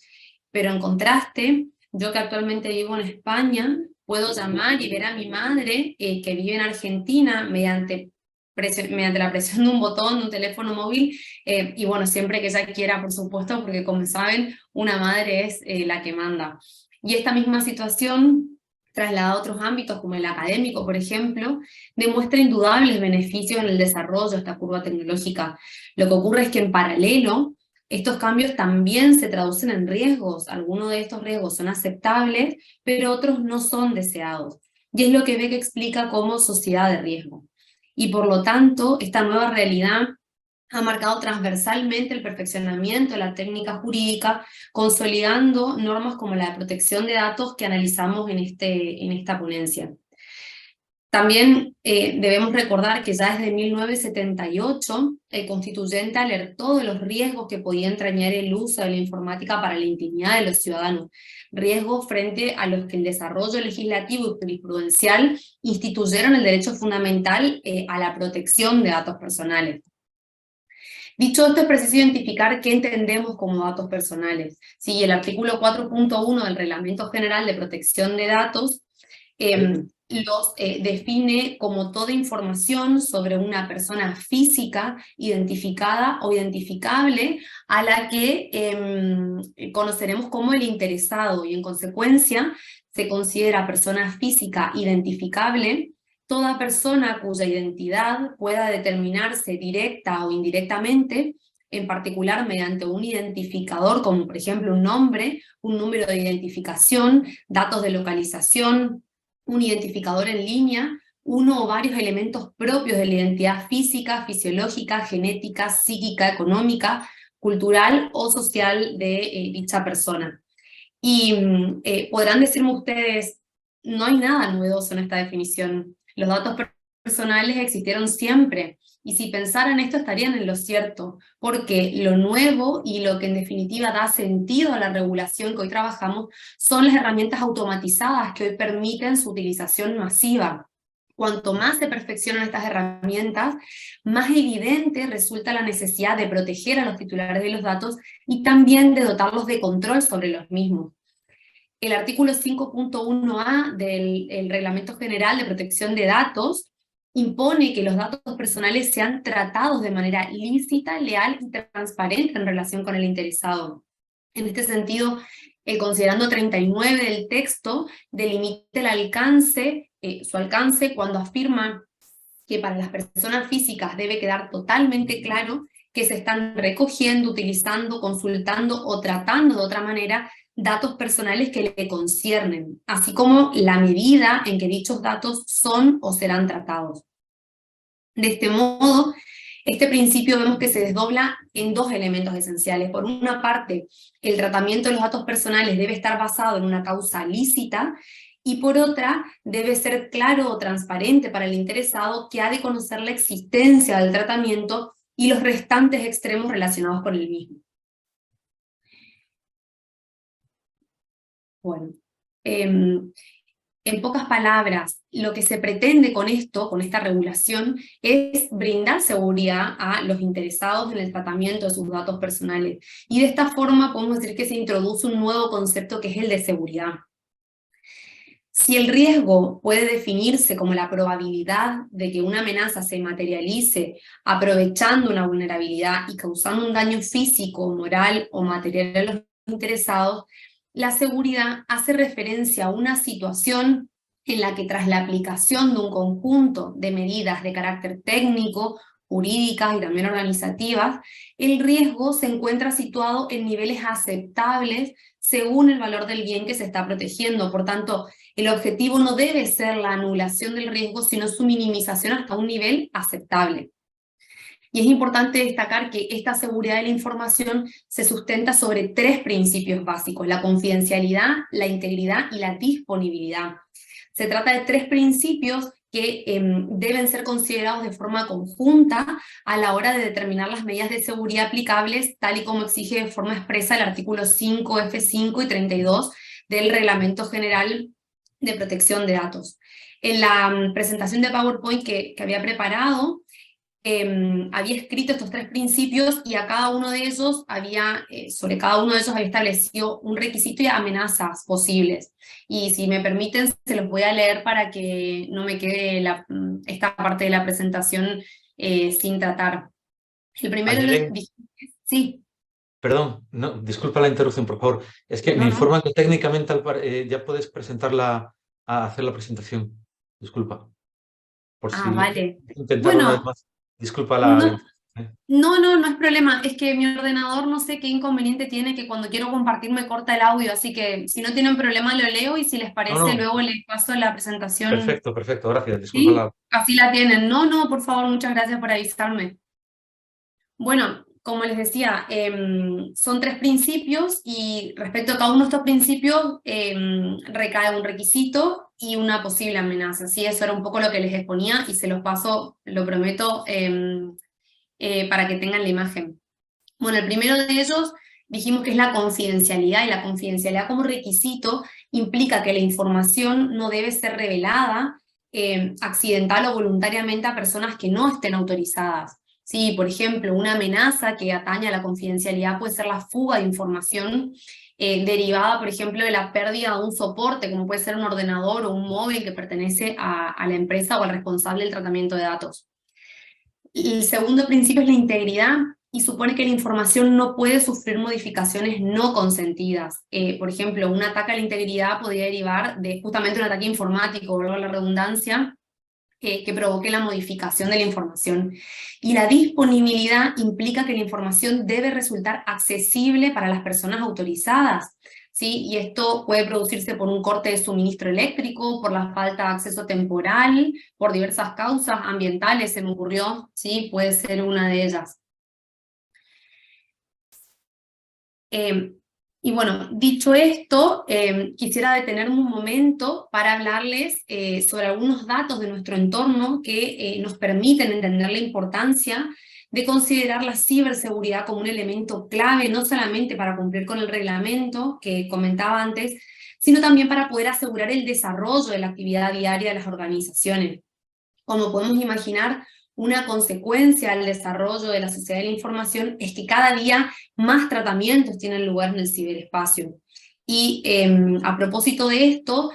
Pero en contraste, yo que actualmente vivo en España, puedo llamar y ver a mi madre que vive en Argentina mediante la presión de un botón de un teléfono móvil, y bueno, siempre que ella quiera, por supuesto, porque como saben, una madre es la que manda. Y esta misma situación, trasladada a otros ámbitos como el académico, por ejemplo, demuestra indudables beneficios en el desarrollo de esta curva tecnológica. Lo que ocurre es que en paralelo, estos cambios también se traducen en riesgos. Algunos de estos riesgos son aceptables, pero otros no son deseados. Y es lo que Beck explica como sociedad de riesgo. Y por lo tanto, esta nueva realidad ha marcado transversalmente el perfeccionamiento de la técnica jurídica, consolidando normas como la de protección de datos que analizamos en esta ponencia. También debemos recordar que ya desde 1978 el constituyente alertó de los riesgos que podía entrañar el uso de la informática para la intimidad de los ciudadanos, riesgos frente a los que el desarrollo legislativo y jurisprudencial instituyeron el derecho fundamental a la protección de datos personales. Dicho esto, es preciso identificar qué entendemos como datos personales. Sí, el artículo 4.1 del Reglamento General de Protección de Datos los define como toda información sobre una persona física identificada o identificable a la que conoceremos como el interesado, y en consecuencia se considera persona física identificable toda persona cuya identidad pueda determinarse directa o indirectamente, en particular mediante un identificador como por ejemplo un nombre, un número de identificación, datos de localización, un identificador en línea, uno o varios elementos propios de la identidad física, fisiológica, genética, psíquica, económica, cultural o social de dicha persona. Y podrán decirme ustedes, no hay nada novedoso en esta definición. Los datos personales existieron siempre, y si pensaran esto estarían en lo cierto, porque lo nuevo y lo que en definitiva da sentido a la regulación que hoy trabajamos son las herramientas automatizadas que hoy permiten su utilización masiva. Cuanto más se perfeccionan estas herramientas, más evidente resulta la necesidad de proteger a los titulares de los datos y también de dotarlos de control sobre los mismos. El artículo 5.1a del Reglamento General de Protección de Datos impone que los datos personales sean tratados de manera lícita, leal y transparente en relación con el interesado. En este sentido, el considerando 39 del texto delimita su alcance cuando afirma que para las personas físicas debe quedar totalmente claro que se están recogiendo, utilizando, consultando o tratando de otra manera datos personales que le conciernen, así como la medida en que dichos datos son o serán tratados. De este modo, este principio vemos que se desdobla en dos elementos esenciales. Por una parte, el tratamiento de los datos personales debe estar basado en una causa lícita, y por otra, debe ser claro o transparente para el interesado que ha de conocer la existencia del tratamiento y los restantes extremos relacionados con el mismo. Bueno, En pocas palabras, lo que se pretende con esto, con esta regulación, es brindar seguridad a los interesados en el tratamiento de sus datos personales. Y de esta forma podemos decir que se introduce un nuevo concepto que es el de seguridad. Si el riesgo puede definirse como la probabilidad de que una amenaza se materialice aprovechando una vulnerabilidad y causando un daño físico, moral o material a los interesados, la seguridad hace referencia a una situación en la que tras la aplicación de un conjunto de medidas de carácter técnico, jurídicas y también organizativas, el riesgo se encuentra situado en niveles aceptables según el valor del bien que se está protegiendo. Por tanto, el objetivo no debe ser la anulación del riesgo, sino su minimización hasta un nivel aceptable. Y es importante destacar que esta seguridad de la información se sustenta sobre 3 principios básicos: la confidencialidad, la integridad y la disponibilidad. Se trata de 3 principios que deben ser considerados de forma conjunta a la hora de determinar las medidas de seguridad aplicables, tal y como exige de forma expresa el artículo 5F5 y 32 del Reglamento General de Protección de Datos. En la presentación de PowerPoint que había preparado, había escrito estos 3 principios y a cada uno de ellos sobre cada uno de ellos había establecido un requisito y amenazas posibles. Y si me permiten, se los voy a leer para que no me quede esta parte de la presentación sin tratar. El primero sí. Perdón, no, disculpa la interrupción, por favor. Es que me informan que técnicamente ya puedes presentarla, a hacer la presentación. Disculpa. Por si Vale. intentar una vez más. Disculpa No es problema, es que mi ordenador no sé qué inconveniente tiene, que cuando quiero compartir me corta el audio, así que si no tienen problema lo leo y si les parece luego les paso la presentación. Perfecto, gracias, disculpa. ¿Sí? Así la tienen. No, por favor, muchas gracias por avisarme. Bueno, como les decía, son 3 principios y respecto a cada uno de estos principios recae un requisito y una posible amenaza. ¿Sí? Eso era un poco lo que les exponía y se los paso, lo prometo, para que tengan la imagen. Bueno, el primero de ellos dijimos que es la confidencialidad, y la confidencialidad como requisito implica que la información no debe ser revelada accidental o voluntariamente a personas que no estén autorizadas. Sí, por ejemplo, una amenaza que atañe a la confidencialidad puede ser la fuga de información derivada, por ejemplo, de la pérdida de un soporte, como puede ser un ordenador o un móvil que pertenece a la empresa o al responsable del tratamiento de datos. El segundo principio es la integridad y supone que la información no puede sufrir modificaciones no consentidas. Por ejemplo, un ataque a la integridad podría derivar de justamente un ataque informático, valga la redundancia, que provoque la modificación de la información. Y la disponibilidad implica que la información debe resultar accesible para las personas autorizadas, ¿sí? Y esto puede producirse por un corte de suministro eléctrico, por la falta de acceso temporal, por diversas causas ambientales, se me ocurrió, ¿sí? Puede ser una de ellas. Y bueno, dicho esto, quisiera detenerme un momento para hablarles sobre algunos datos de nuestro entorno que nos permiten entender la importancia de considerar la ciberseguridad como un elemento clave, no solamente para cumplir con el reglamento que comentaba antes, sino también para poder asegurar el desarrollo de la actividad diaria de las organizaciones. Como podemos imaginar, una consecuencia del desarrollo de la sociedad de la información es que cada día más tratamientos tienen lugar en el ciberespacio. Y a propósito de esto,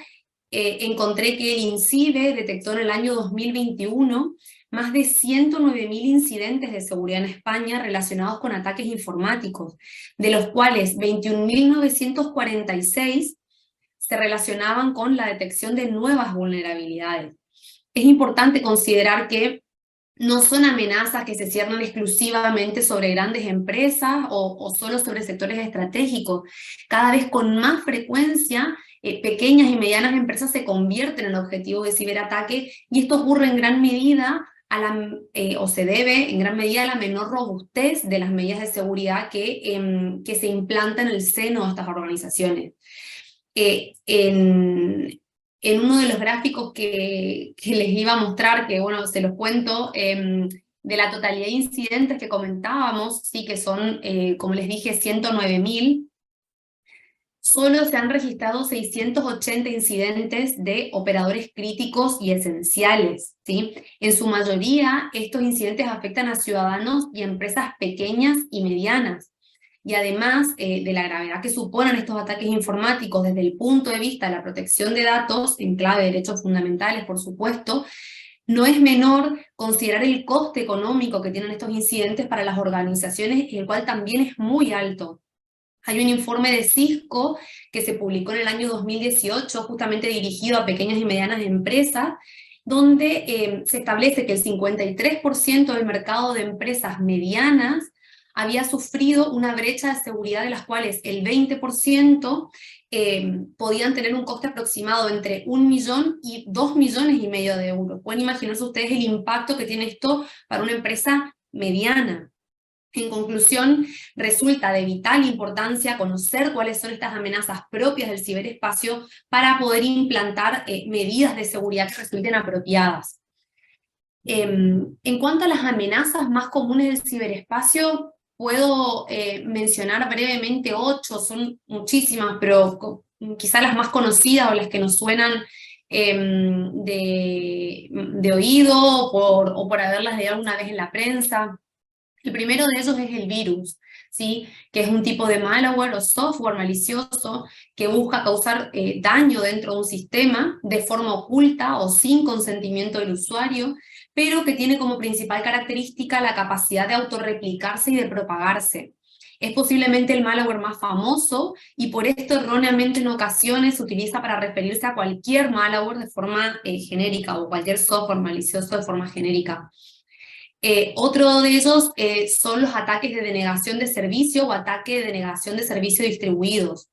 encontré que el INCIBE detectó en el año 2021 más de 109.000 incidentes de seguridad en España relacionados con ataques informáticos, de los cuales 21.946 se relacionaban con la detección de nuevas vulnerabilidades. Es importante considerar que no son amenazas que se cierran exclusivamente sobre grandes empresas o solo sobre sectores estratégicos. Cada vez con más frecuencia, pequeñas y medianas empresas se convierten en objetivo de ciberataque, y esto ocurre en gran medida o se debe en gran medida a la menor robustez de las medidas de seguridad que se implantan en el seno de estas organizaciones. En uno de los gráficos que les iba a mostrar, que bueno, se los cuento, de la totalidad de incidentes que comentábamos, sí que son, como les dije, 109.000, solo se han registrado 680 incidentes de operadores críticos y esenciales, ¿sí? En su mayoría, estos incidentes afectan a ciudadanos y empresas pequeñas y medianas. Y además de la gravedad que suponen estos ataques informáticos desde el punto de vista de la protección de datos, en clave de derechos fundamentales, por supuesto, no es menor considerar el coste económico que tienen estos incidentes para las organizaciones, el cual también es muy alto. Hay un informe de Cisco que se publicó en el año 2018, justamente dirigido a pequeñas y medianas empresas, donde se establece que el 53% del mercado de empresas medianas había sufrido una brecha de seguridad de las cuales el 20% podían tener un coste aproximado entre 1 millón y 2,5 millones de euros. Pueden imaginarse ustedes el impacto que tiene esto para una empresa mediana. En conclusión, resulta de vital importancia conocer cuáles son estas amenazas propias del ciberespacio para poder implantar medidas de seguridad que resulten apropiadas. En cuanto a las amenazas más comunes del ciberespacio, puedo mencionar brevemente 8, son muchísimas, pero quizá las más conocidas o las que nos suenan de oído o por haberlas leído alguna vez en la prensa. El primero de ellos es el virus, ¿sí? Que es un tipo de malware o software malicioso que busca causar daño dentro de un sistema de forma oculta o sin consentimiento del usuario, pero que tiene como principal característica la capacidad de autorreplicarse y de propagarse. Es posiblemente el malware más famoso y por esto erróneamente en ocasiones se utiliza para referirse a cualquier malware de forma genérica o cualquier software malicioso de forma genérica. Otro de ellos son los ataques de denegación de servicio o ataque de denegación de servicio distribuidos.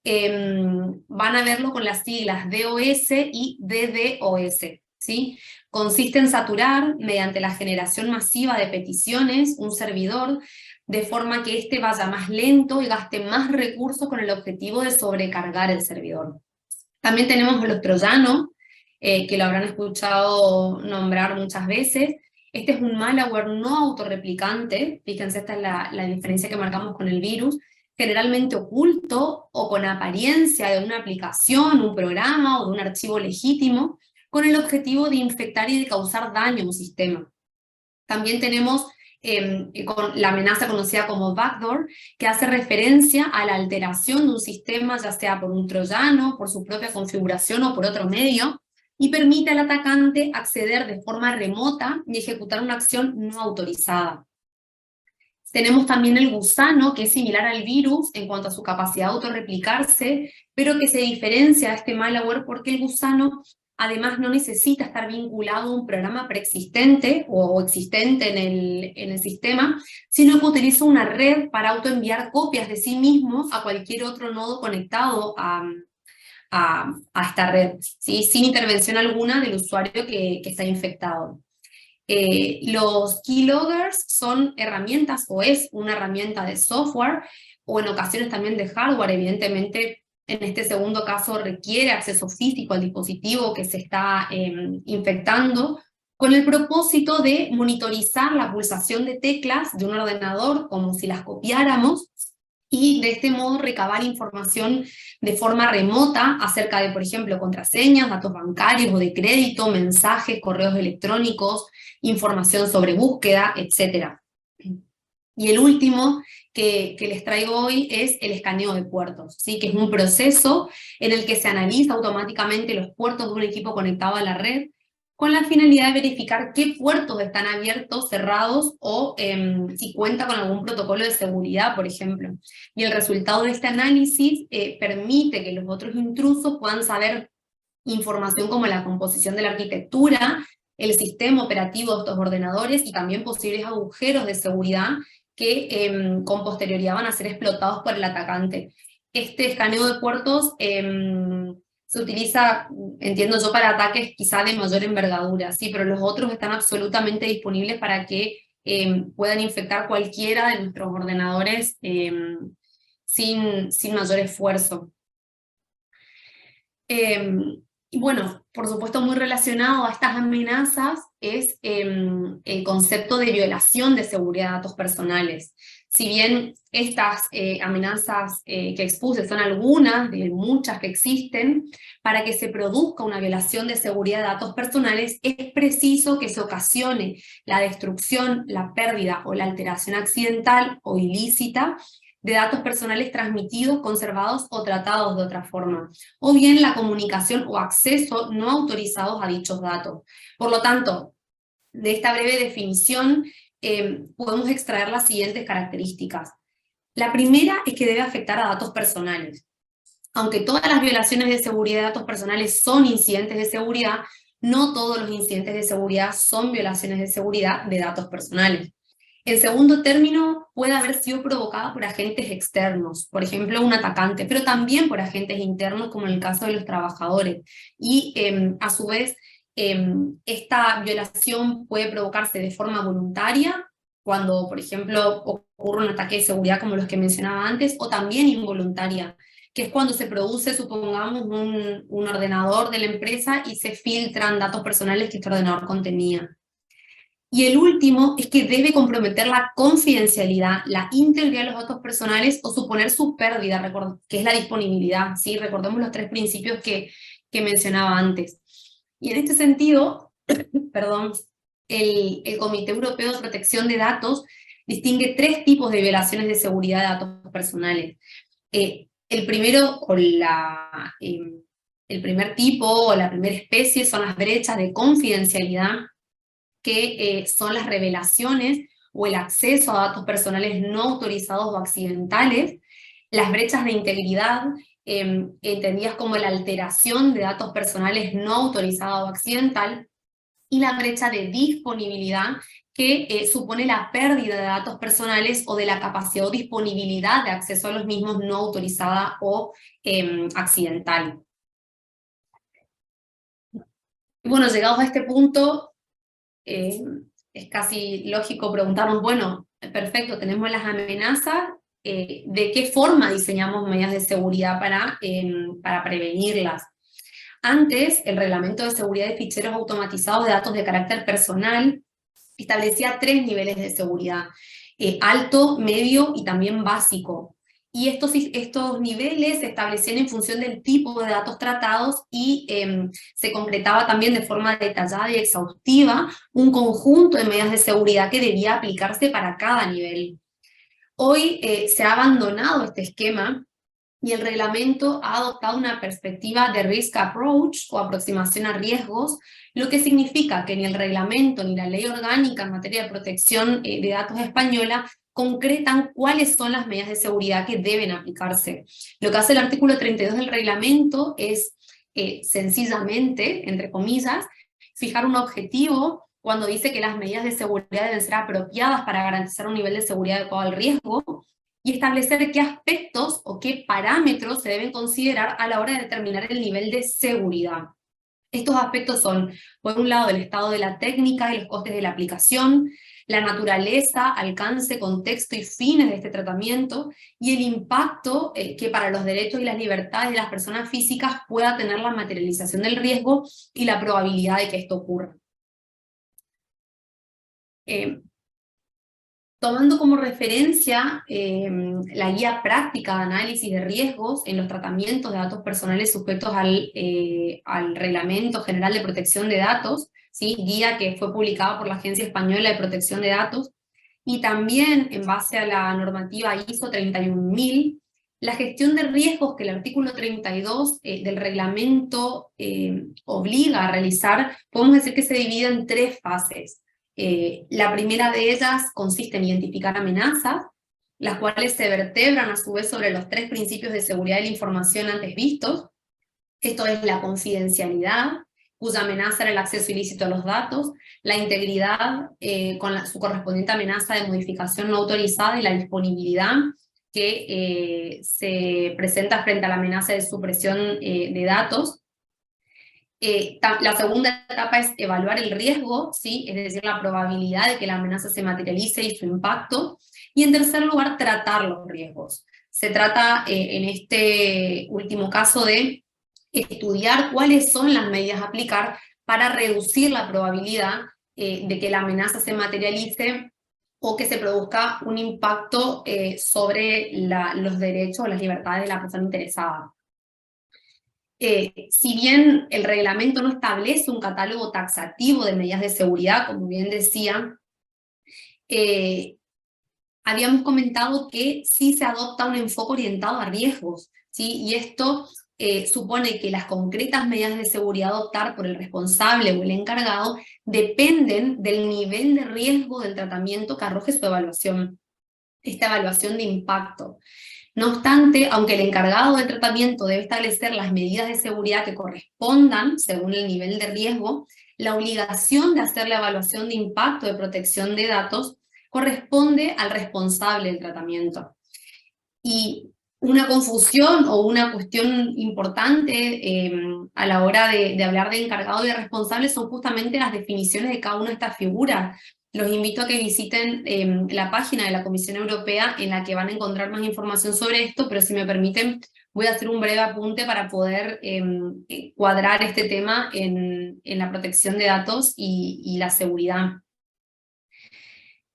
Van a verlo con las siglas DOS y DDoS, ¿sí? Consiste en saturar, mediante la generación masiva de peticiones, un servidor, de forma que éste vaya más lento y gaste más recursos con el objetivo de sobrecargar el servidor. También tenemos los troyanos, que lo habrán escuchado nombrar muchas veces. Este es un malware no autorreplicante, fíjense, esta es la diferencia que marcamos con el virus, generalmente oculto o con apariencia de una aplicación, un programa o de un archivo legítimo, con el objetivo de infectar y de causar daño a un sistema. También tenemos con la amenaza conocida como backdoor, que hace referencia a la alteración de un sistema, ya sea por un troyano, por su propia configuración o por otro medio, y permite al atacante acceder de forma remota y ejecutar una acción no autorizada. Tenemos también el gusano, que es similar al virus en cuanto a su capacidad de autorreplicarse, pero que se diferencia de este malware porque el gusano además no necesita estar vinculado a un programa preexistente o existente en el sistema, sino que utiliza una red para autoenviar copias de sí mismo a cualquier otro nodo conectado a esta red, ¿sí? Sin intervención alguna del usuario que está infectado. Los keyloggers son herramientas, o es una herramienta de software, o en ocasiones también de hardware. Evidentemente, en este segundo caso requiere acceso físico al dispositivo que se está infectando, con el propósito de monitorizar la pulsación de teclas de un ordenador como si las copiáramos, y de este modo recabar información de forma remota acerca de, por ejemplo, contraseñas, datos bancarios o de crédito, mensajes, correos electrónicos, información sobre búsqueda, etc. Y el último que les traigo hoy es el escaneo de puertos, ¿sí? Que es un proceso en el que se analiza automáticamente los puertos de un equipo conectado a la red, con la finalidad de verificar qué puertos están abiertos, cerrados, o si cuenta con algún protocolo de seguridad, por ejemplo. Y el resultado de este análisis permite que los otros intrusos puedan saber información como la composición de la arquitectura, el sistema operativo de estos ordenadores y también posibles agujeros de seguridad que con posterioridad van a ser explotados por el atacante. Este escaneo de puertos se utiliza, entiendo yo, para ataques quizá de mayor envergadura, sí, pero los otros están absolutamente disponibles para que puedan infectar cualquiera de nuestros ordenadores sin mayor esfuerzo. Y bueno, por supuesto muy relacionado a estas amenazas es el concepto de violación de seguridad de datos personales. si bien estas amenazas que expuse son algunas de muchas que existen, para que se produzca una violación de seguridad de datos personales es preciso que se ocasione la destrucción, la pérdida o la alteración accidental o ilícita de datos personales transmitidos, conservados o tratados de otra forma, o bien la comunicación o acceso no autorizados a dichos datos. Por lo tanto, de esta breve definición podemos extraer las siguientes características. La primera es que debe afectar a datos personales. Aunque todas las violaciones de seguridad de datos personales son incidentes de seguridad, no todos los incidentes de seguridad son violaciones de seguridad de datos personales. En segundo término, puede haber sido provocada por agentes externos, por ejemplo un atacante, pero también por agentes internos, como en el caso de los trabajadores. Y a su vez, esta violación puede provocarse de forma voluntaria, cuando por ejemplo ocurre un ataque de seguridad como los que mencionaba antes, o también involuntaria, que es cuando se produce, supongamos, un ordenador de la empresa y se filtran datos personales que este ordenador contenía. Y el último es que debe comprometer la confidencialidad, la integridad de los datos personales o suponer su pérdida, que es la disponibilidad, ¿sí? Recordemos los 3 principios que mencionaba antes. Y en este sentido, perdón, el Comité Europeo de Protección de Datos distingue 3 tipos de violaciones de seguridad de datos personales. El primero, el primer tipo o la primera especie son las brechas de confidencialidad, que son las revelaciones o el acceso a datos personales no autorizados o accidentales, las brechas de integridad, entendidas como la alteración de datos personales no autorizados o accidental, y la brecha de disponibilidad, que supone la pérdida de datos personales o de la capacidad o disponibilidad de acceso a los mismos no autorizada o accidental. Y bueno, llegados a este punto, es casi lógico preguntarnos, bueno, perfecto, tenemos las amenazas, ¿de qué forma diseñamos medidas de seguridad para prevenirlas? Antes, el Reglamento de Seguridad de Ficheros Automatizados de Datos de Carácter Personal establecía 3 niveles de seguridad, alto, medio y también básico. Y estos niveles se establecían en función del tipo de datos tratados y se concretaba también de forma detallada y exhaustiva un conjunto de medidas de seguridad que debía aplicarse para cada nivel. Hoy se ha abandonado este esquema y el reglamento ha adoptado una perspectiva de risk approach o aproximación a riesgos, lo que significa que ni el reglamento ni la ley orgánica en materia de protección de datos española concretan cuáles son las medidas de seguridad que deben aplicarse. Lo que hace el artículo 32 del reglamento es sencillamente, entre comillas, fijar un objetivo cuando dice que las medidas de seguridad deben ser apropiadas para garantizar un nivel de seguridad adecuado al riesgo, y establecer qué aspectos o qué parámetros se deben considerar a la hora de determinar el nivel de seguridad. Estos aspectos son, por un lado, el estado de la técnica y los costes de la aplicación, la naturaleza, alcance, contexto y fines de este tratamiento, y el impacto que para los derechos y las libertades de las personas físicas pueda tener la materialización del riesgo y la probabilidad de que esto ocurra. Tomando como referencia la guía práctica de análisis de riesgos en los tratamientos de datos personales sujetos al Reglamento General de Protección de Datos, ¿sí? Guía que fue publicada por la Agencia Española de Protección de Datos, y también en base a la normativa ISO 31000, la gestión de riesgos que el artículo 32 del reglamento obliga a realizar, podemos decir que se divide en 3 fases. La primera de ellas consiste en identificar amenazas, las cuales se vertebran a su vez sobre los 3 principios de seguridad de la información antes vistos. Esto es la confidencialidad, cuya amenaza era el acceso ilícito a los datos, la integridad con su correspondiente amenaza de modificación no autorizada, y la disponibilidad que se presenta frente a la amenaza de supresión de datos. La segunda etapa es evaluar el riesgo, ¿sí? Es decir, la probabilidad de que la amenaza se materialice y su impacto. Y en tercer lugar, tratar los riesgos. Se trata en este último caso de estudiar cuáles son las medidas a aplicar para reducir la probabilidad de que la amenaza se materialice o que se produzca un impacto sobre los derechos o las libertades de la persona interesada. Si bien el reglamento no establece un catálogo taxativo de medidas de seguridad, como bien decía, habíamos comentado que sí se adopta un enfoque orientado a riesgos, ¿sí? Y esto supone que las concretas medidas de seguridad a adoptar por el responsable o el encargado dependen del nivel de riesgo del tratamiento que arroje su evaluación, esta evaluación de impacto. No obstante, aunque el encargado del tratamiento debe establecer las medidas de seguridad que correspondan según el nivel de riesgo, la obligación de hacer la evaluación de impacto de protección de datos corresponde al responsable del tratamiento. Y una confusión o una cuestión importante a la hora de hablar de encargado y de responsable son justamente las definiciones de cada una de estas figuras. Los invito a que visiten la página de la Comisión Europea en la que van a encontrar más información sobre esto, pero si me permiten voy a hacer un breve apunte para poder cuadrar este tema en la protección de datos y la seguridad.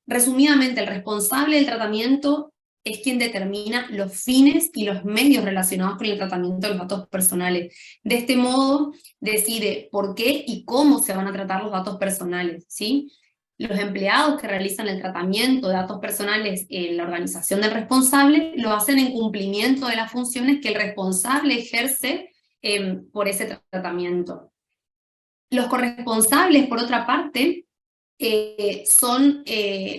Resumidamente, el responsable del tratamiento es quien determina los fines y los medios relacionados con el tratamiento de los datos personales. De este modo, decide por qué y cómo se van a tratar los datos personales, ¿sí? Los empleados que realizan el tratamiento de datos personales en la organización del responsable lo hacen en cumplimiento de las funciones que el responsable ejerce por ese tratamiento. Los corresponsables, por otra parte, son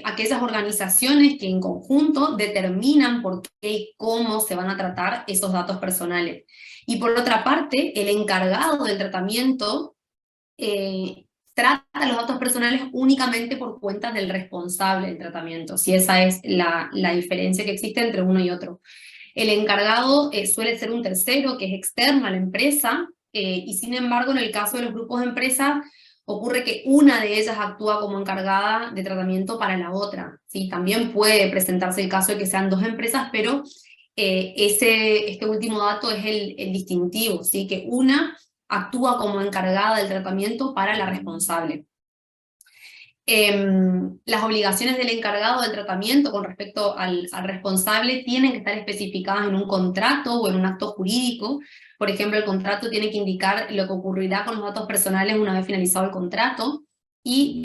aquellas organizaciones que en conjunto determinan por qué y cómo se van a tratar esos datos personales. Y por otra parte, el encargado del tratamiento trata los datos personales únicamente por cuenta del responsable del tratamiento, si esa es la diferencia que existe entre uno y otro. El encargado suele ser un tercero que es externo a la empresa, y sin embargo en el caso de los grupos de empresas ocurre que una de ellas actúa como encargada de tratamiento para la otra, ¿sí? También puede presentarse el caso de que sean dos empresas, pero este último dato es el distintivo, ¿sí? Que una actúa como encargada del tratamiento para la responsable. Las obligaciones del encargado del tratamiento con respecto al responsable tienen que estar especificadas en un contrato o en un acto jurídico. Por ejemplo, el contrato tiene que indicar lo que ocurrirá con los datos personales una vez finalizado el contrato, y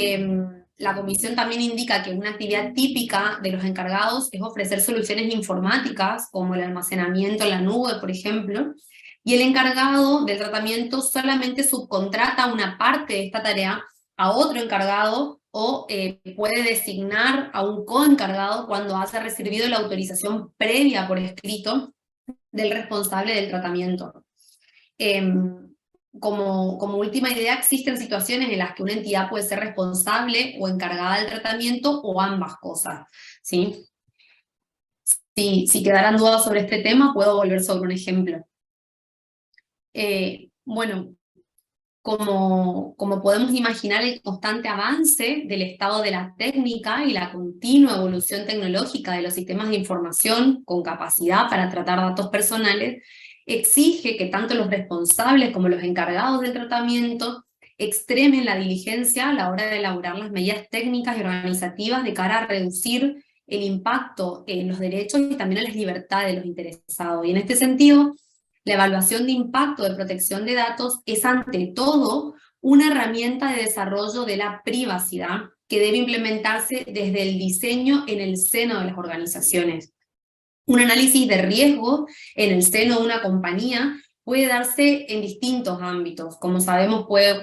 la comisión también indica que una actividad típica de los encargados es ofrecer soluciones informáticas, como el almacenamiento en la nube, por ejemplo, y el encargado del tratamiento solamente subcontrata una parte de esta tarea a otro encargado o puede designar a un coencargado cuando haya recibido la autorización previa por escrito del responsable del tratamiento. Como última idea, existen situaciones en las que una entidad puede ser responsable o encargada del tratamiento o ambas cosas, ¿sí? Si quedaran dudas sobre este tema, puedo volver sobre un ejemplo. Bueno, como podemos imaginar, el constante avance del estado de la técnica y la continua evolución tecnológica de los sistemas de información con capacidad para tratar datos personales exige que tanto los responsables como los encargados del tratamiento extremen la diligencia a la hora de elaborar las medidas técnicas y organizativas de cara a reducir el impacto en los derechos y también en las libertades de los interesados. Y en este sentido, la evaluación de impacto de protección de datos es ante todo una herramienta de desarrollo de la privacidad que debe implementarse desde el diseño en el seno de las organizaciones. Un análisis de riesgo en el seno de una compañía puede darse en distintos ámbitos. Como sabemos, puede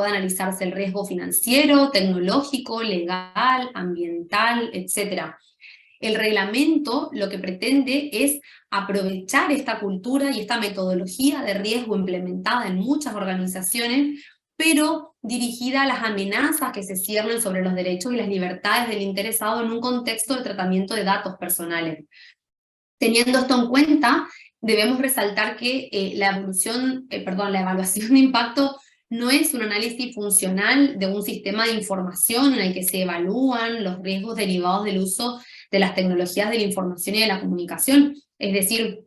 analizarse el riesgo financiero, tecnológico, legal, ambiental, etc. El reglamento lo que pretende es aprovechar esta cultura y esta metodología de riesgo implementada en muchas organizaciones, pero dirigida a las amenazas que se ciernen sobre los derechos y las libertades del interesado en un contexto de tratamiento de datos personales. Teniendo esto en cuenta, debemos resaltar que la evaluación de impacto no es un análisis funcional de un sistema de información en el que se evalúan los riesgos derivados del uso de las tecnologías de la información y de la comunicación. Es decir,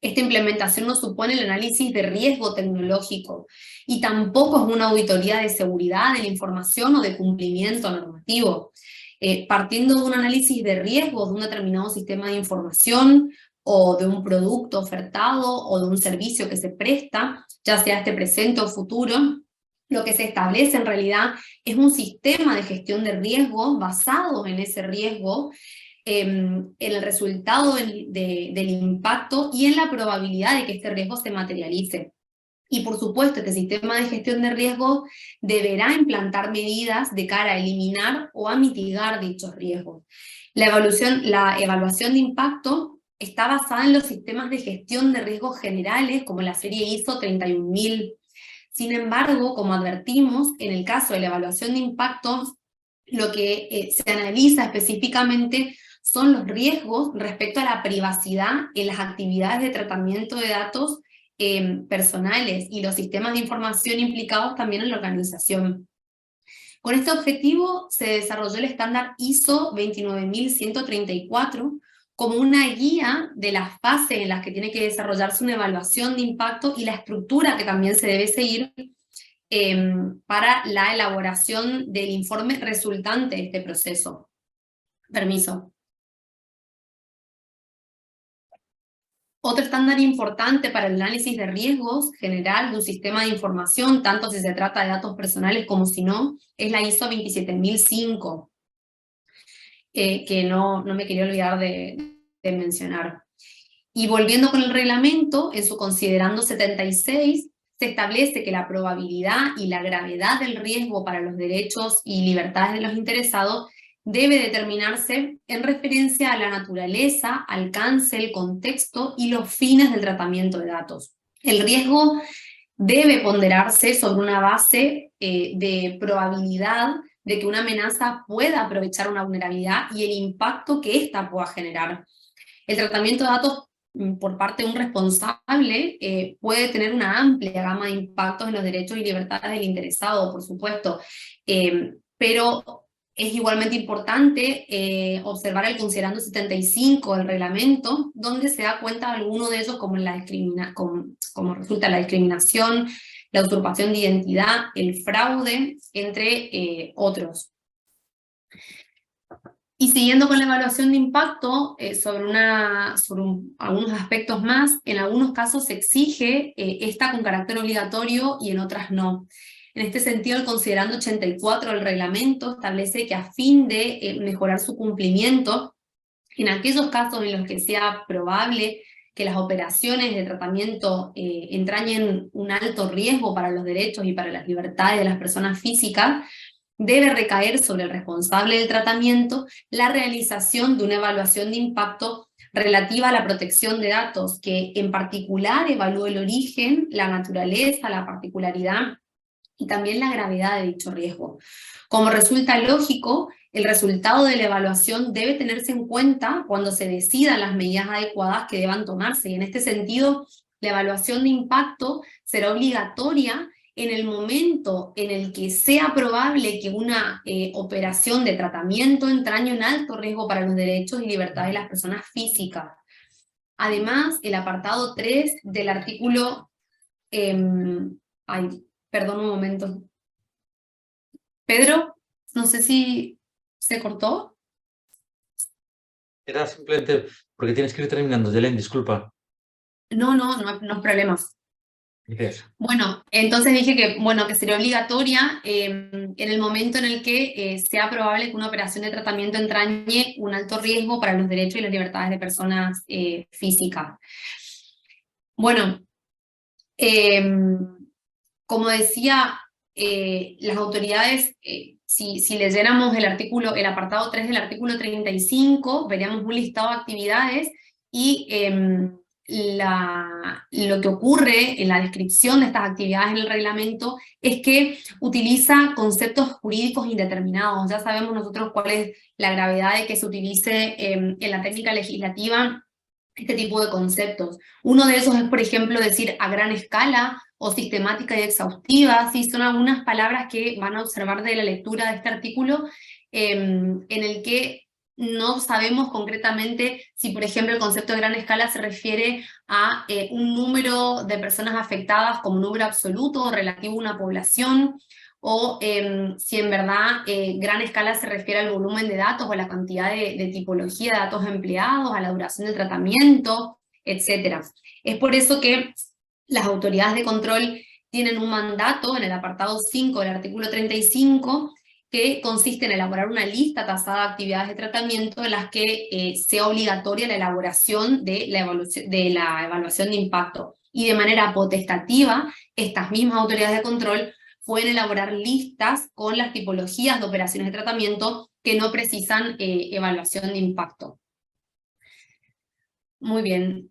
esta implementación no supone el análisis de riesgo tecnológico y tampoco es una auditoría de seguridad de la información o de cumplimiento normativo. partiendo de un análisis de riesgos de un determinado sistema de información, o de un producto ofertado, o de un servicio que se presta, ya sea este presente o futuro. Lo que se establece en realidad es un sistema de gestión de riesgos basado en ese riesgo, en el resultado del impacto y en la probabilidad de que este riesgo se materialice. Y por supuesto, este sistema de gestión de riesgos deberá implantar medidas de cara a eliminar o a mitigar dichos riesgos. La evaluación de impacto está basada en los sistemas de gestión de riesgos generales, como la serie ISO 31000. Sin embargo, como advertimos, en el caso de la evaluación de impacto, lo que se analiza específicamente son los riesgos respecto a la privacidad en las actividades de tratamiento de datos personales y los sistemas de información implicados también en la organización. Con este objetivo se desarrolló el estándar ISO 29134 como una guía de las fases en las que tiene que desarrollarse una evaluación de impacto y la estructura que también se debe seguir para la elaboración del informe resultante de este proceso. Permiso. Otro estándar importante para el análisis de riesgos general de un sistema de información, tanto si se trata de datos personales como si no, es la ISO 27005, que no me quería olvidar de mencionar. Y volviendo con el reglamento, en su considerando 76, se establece que la probabilidad y la gravedad del riesgo para los derechos y libertades de los interesados debe determinarse en referencia a la naturaleza, alcance, el contexto y los fines del tratamiento de datos. El riesgo debe ponderarse sobre una base de probabilidad de que una amenaza pueda aprovechar una vulnerabilidad y el impacto que ésta pueda generar. El tratamiento de datos por parte de un responsable puede tener una amplia gama de impactos en los derechos y libertades del interesado, por supuesto, pero es igualmente importante observar el considerando 75 del reglamento, donde se da cuenta de alguno de ellos como resulta la discriminación, la usurpación de identidad, el fraude, entre otros. Y siguiendo con la evaluación de impacto, algunos aspectos más, en algunos casos se exige esta con carácter obligatorio y en otras no. En este sentido, el considerando 84 del reglamento establece que a fin de mejorar su cumplimiento, en aquellos casos en los que sea probable que las operaciones de tratamiento entrañen un alto riesgo para los derechos y para las libertades de las personas físicas, debe recaer sobre el responsable del tratamiento la realización de una evaluación de impacto relativa a la protección de datos, que en particular evalúe el origen, la naturaleza, la particularidad y también la gravedad de dicho riesgo. Como resulta lógico, el resultado de la evaluación debe tenerse en cuenta cuando se decidan las medidas adecuadas que deban tomarse, y en este sentido, la evaluación de impacto será obligatoria en el momento en el que sea probable que una operación de tratamiento entrañe un alto riesgo para los derechos y libertades de las personas físicas. Además, el apartado 3 del artículo... perdón un momento. Pedro, no sé si se cortó. Era simplemente porque tienes que ir terminando, Yelén, disculpa. No hay problemas. Gracias. Bueno, entonces dije que sería obligatoria en el momento en el que sea probable que una operación de tratamiento entrañe un alto riesgo para los derechos y las libertades de personas físicas. Bueno, como decía, las autoridades, si leyéramos el apartado 3 del artículo 35, veríamos un listado de actividades y lo que ocurre en la descripción de estas actividades en el reglamento es que utiliza conceptos jurídicos indeterminados. Ya sabemos nosotros cuál es la gravedad de que se utilice en la técnica legislativa este tipo de conceptos. Uno de esos es, por ejemplo, decir a gran escala o sistemática y exhaustiva. Sí, son algunas palabras que van a observar de la lectura de este artículo en el que no sabemos concretamente si, por ejemplo, el concepto de gran escala se refiere a un número de personas afectadas como número absoluto o relativo a una población, o si en verdad gran escala se refiere al volumen de datos o a la cantidad de tipología de datos empleados, a la duración del tratamiento, etc. Es por eso que las autoridades de control tienen un mandato en el apartado 5 del artículo 35 que consiste en elaborar una lista tasada de actividades de tratamiento en las que sea obligatoria la elaboración de la evaluación de impacto. Y de manera potestativa, estas mismas autoridades de control pueden elaborar listas con las tipologías de operaciones de tratamiento que no precisan evaluación de impacto. Muy bien.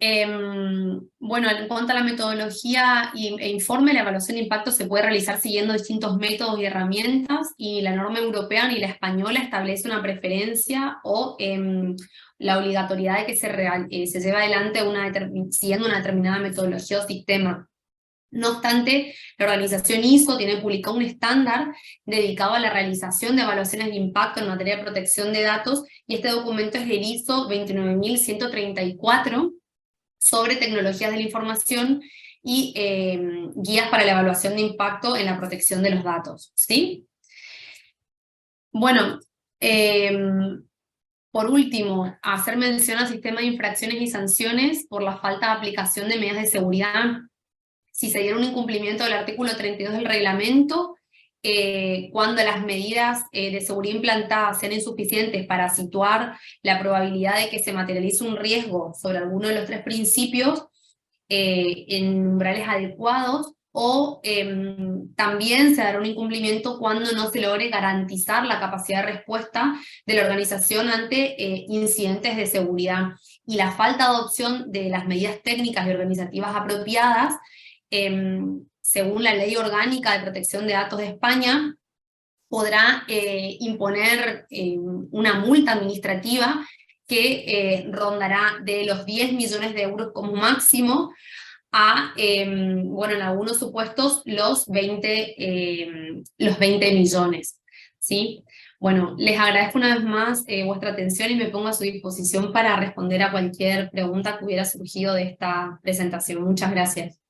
Bueno, en cuanto a la metodología e informe, la evaluación de impacto se puede realizar siguiendo distintos métodos y herramientas, y la norma europea ni la española establece una preferencia o la obligatoriedad de que se lleve adelante siguiendo una determinada metodología o sistema. No obstante, la organización ISO tiene publicado un estándar dedicado a la realización de evaluaciones de impacto en materia de protección de datos, y este documento es el ISO 29134 sobre tecnologías de la información y guías para la evaluación de impacto en la protección de los datos, ¿sí? Bueno, por último, hacer mención al sistema de infracciones y sanciones por la falta de aplicación de medidas de seguridad. Si se diera un incumplimiento del artículo 32 del reglamento, cuando las medidas de seguridad implantadas sean insuficientes para situar la probabilidad de que se materialice un riesgo sobre alguno de los tres principios en umbrales adecuados, o también se dará un incumplimiento cuando no se logre garantizar la capacidad de respuesta de la organización ante incidentes de seguridad. Y la falta de adopción de las medidas técnicas y organizativas apropiadas, según la Ley Orgánica de Protección de Datos de España, podrá imponer una multa administrativa que rondará de los 10 millones de euros como máximo a, bueno, en algunos supuestos, los 20 millones, ¿sí? Bueno, les agradezco una vez más vuestra atención y me pongo a su disposición para responder a cualquier pregunta que hubiera surgido de esta presentación. Muchas gracias.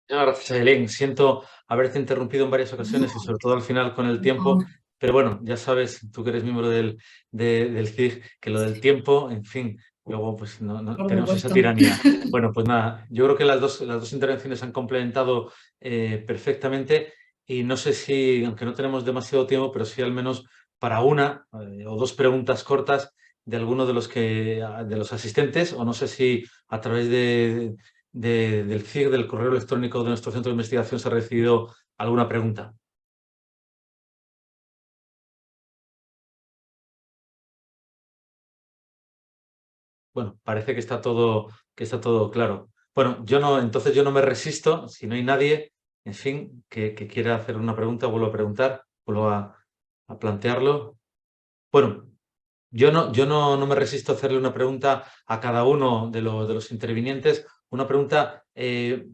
Gracias, Ayelén. Siento haberte interrumpido en varias ocasiones y sobre todo al final con el tiempo, pero bueno, ya sabes, tú que eres miembro del CIG, que lo del tiempo, en fin, luego pues no tenemos esa tiranía. Bueno, pues nada, yo creo que las dos intervenciones han complementado perfectamente, y no sé si, aunque no tenemos demasiado tiempo, pero sí al menos para una o dos preguntas cortas de alguno de los asistentes, o no sé si a través del CIG, del correo electrónico de nuestro centro de investigación, se ha recibido alguna pregunta. Bueno, parece que está todo claro. Bueno, entonces yo no me resisto, si no hay nadie, en fin, que quiera hacer una pregunta, vuelvo a preguntar, vuelvo a plantearlo. Bueno, yo no me resisto a hacerle una pregunta a cada uno de los intervinientes, una pregunta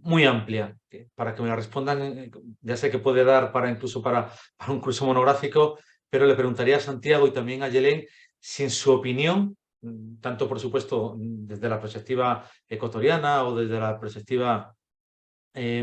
muy amplia, para que me la respondan. Ya sé que puede dar incluso para un curso monográfico, pero le preguntaría a Santiago y también a Ayelén si, en su opinión, tanto por supuesto desde la perspectiva ecuatoriana o desde la perspectiva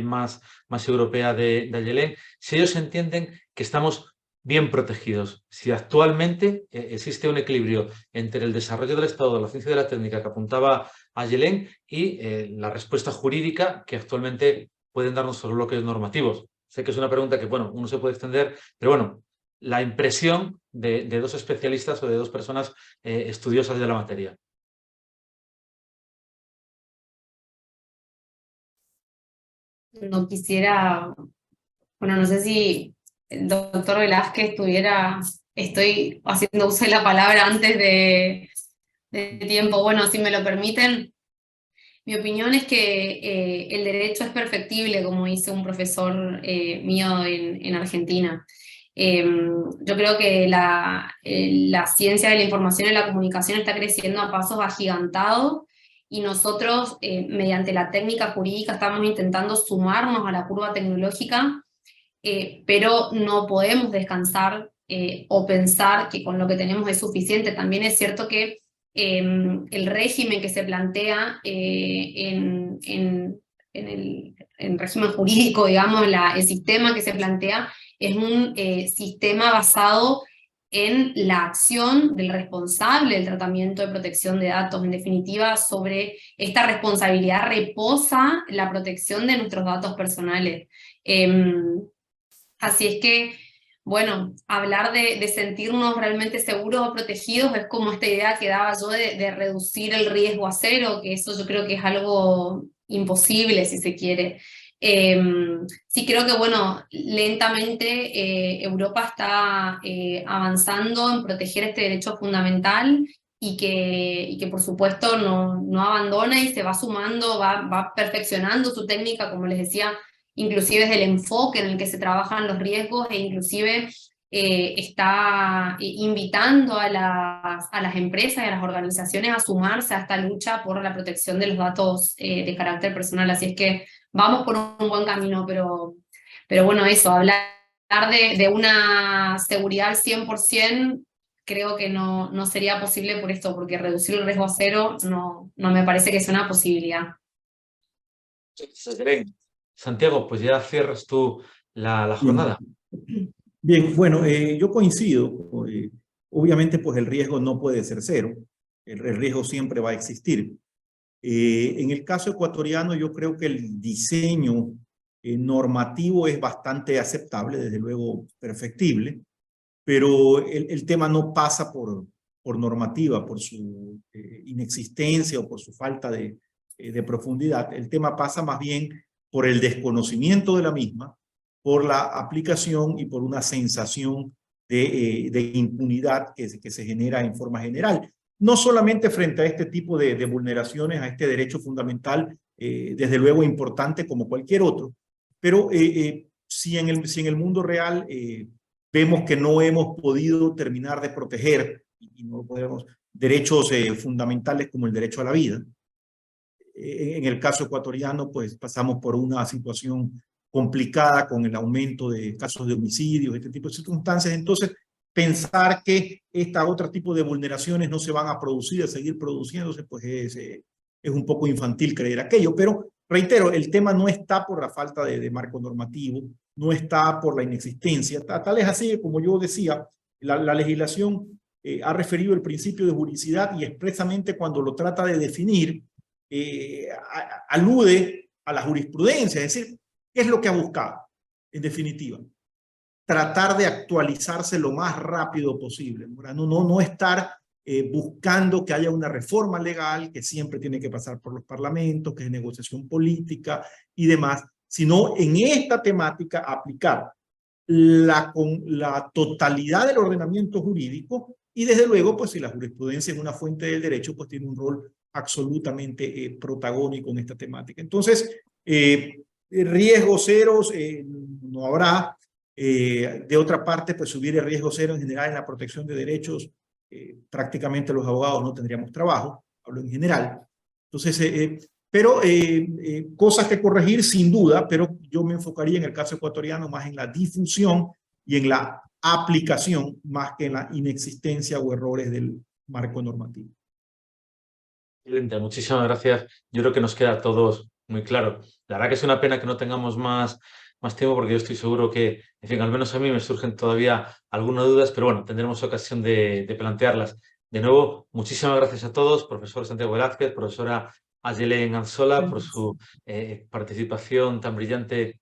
más europea de Ayelén, si ellos entienden que estamos bien protegidos, si actualmente existe un equilibrio entre el desarrollo del Estado, de la ciencia y de la técnica que apuntaba Ayelén y la respuesta jurídica que actualmente pueden darnos los bloques normativos. Sé que es una pregunta que, bueno, uno se puede extender, pero bueno, la impresión de dos especialistas o de dos personas estudiosas de la materia. No quisiera, bueno, no sé si el doctor Velázquez estoy haciendo uso de la palabra antes de tiempo. Bueno, si me lo permiten, mi opinión es que el derecho es perfectible, como dice un profesor mío en Argentina. Yo creo que la ciencia de la información y la comunicación está creciendo a pasos agigantados, y nosotros, mediante la técnica jurídica, estamos intentando sumarnos a la curva tecnológica, pero no podemos descansar o pensar que con lo que tenemos es suficiente. También es cierto que el régimen que se plantea en el régimen jurídico, digamos, el sistema que se plantea, es un sistema basado en la acción del responsable del tratamiento de protección de datos. En definitiva, sobre esta responsabilidad reposa la protección de nuestros datos personales. Así es que, bueno, hablar de sentirnos realmente seguros o protegidos es como esta idea que daba yo de reducir el riesgo a cero, que eso yo creo que es algo imposible, si se quiere. Sí creo que, bueno, lentamente Europa está avanzando en proteger este derecho fundamental y que por supuesto no abandona y se va sumando, va perfeccionando su técnica, como les decía, inclusive desde el enfoque en el que se trabajan los riesgos, e inclusive está invitando a las empresas y a las organizaciones a sumarse a esta lucha por la protección de los datos de carácter personal. Así es que vamos por un buen camino, pero bueno, eso, hablar de una seguridad al 100%, creo que no sería posible por esto, porque reducir el riesgo a cero no me parece que sea una posibilidad. Santiago, pues ya cierras tú la jornada. Bien, bueno, yo coincido. Obviamente, pues el riesgo no puede ser cero. El riesgo siempre va a existir. En el caso ecuatoriano, yo creo que el diseño normativo es bastante aceptable, desde luego perfectible, pero el tema no pasa por normativa, por su inexistencia o por su falta de profundidad. El tema pasa más bien por el desconocimiento de la misma, por la aplicación y por una sensación de impunidad que se genera en forma general. No solamente frente a este tipo de vulneraciones a este derecho fundamental, desde luego importante como cualquier otro, pero si en el mundo real vemos que no hemos podido terminar de proteger y no podemos derechos fundamentales como el derecho a la vida. En el caso ecuatoriano, pues pasamos por una situación complicada con el aumento de casos de homicidios, este tipo de circunstancias. Entonces, pensar que otro tipo de vulneraciones no se van a producir, a seguir produciéndose, pues es un poco infantil creer aquello. Pero, reitero, el tema no está por la falta de marco normativo, no está por la inexistencia. Tal es así que, como yo decía, la legislación ha referido el principio de juridicidad y expresamente cuando lo trata de definir, alude a la jurisprudencia, es decir, ¿qué es lo que ha buscado? En definitiva, tratar de actualizarse lo más rápido posible, no estar buscando que haya una reforma legal que siempre tiene que pasar por los parlamentos, que es negociación política y demás, sino en esta temática aplicar la totalidad del ordenamiento jurídico y desde luego, pues si la jurisprudencia es una fuente del derecho, pues tiene un rol absolutamente protagónico en esta temática. Entonces, riesgos ceros no habrá. De otra parte, pues si hubiera riesgo cero en general en la protección de derechos, prácticamente los abogados no tendríamos trabajo, hablo en general. Entonces, pero cosas que corregir sin duda, pero yo me enfocaría en el caso ecuatoriano más en la difusión y en la aplicación más que en la inexistencia o errores del marco normativo. Excelente, muchísimas gracias. Yo creo que nos queda a todos muy claro. La verdad que es una pena que no tengamos más tiempo porque yo estoy seguro que, en fin, al menos a mí me surgen todavía algunas dudas, pero bueno, tendremos ocasión de plantearlas. De nuevo, muchísimas gracias a todos, profesor Santiago Velázquez, profesora Ayelen Anzola, por su participación tan brillante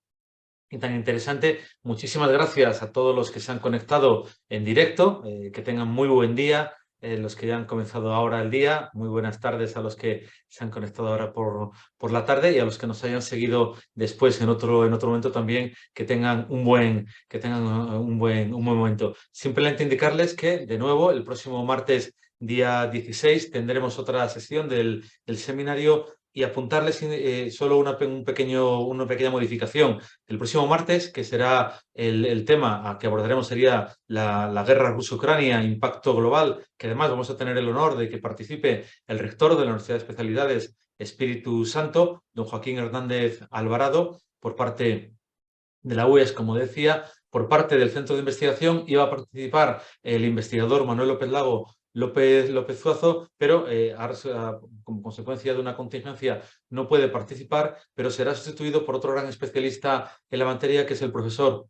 y tan interesante. Muchísimas gracias a todos los que se han conectado en directo, que tengan muy buen día. Los que ya han comenzado ahora el día, muy buenas tardes a los que se han conectado ahora por la tarde y a los que nos hayan seguido después en otro momento también, que tengan un buen momento. Simplemente indicarles que, de nuevo, el próximo martes, día 16, tendremos otra sesión del seminario y apuntarles solo una pequeña modificación. El próximo martes, que será el tema que abordaremos, sería la guerra Rusia-Ucrania, impacto global, que además vamos a tener el honor de que participe el rector de la Universidad de Especialidades Espíritu Santo, don Joaquín Hernández Alvarado, por parte de la UES, como decía, por parte del Centro de Investigación iba a participar el investigador Manuel López Zuazo, pero como consecuencia de una contingencia no puede participar, pero será sustituido por otro gran especialista en la materia, que es el profesor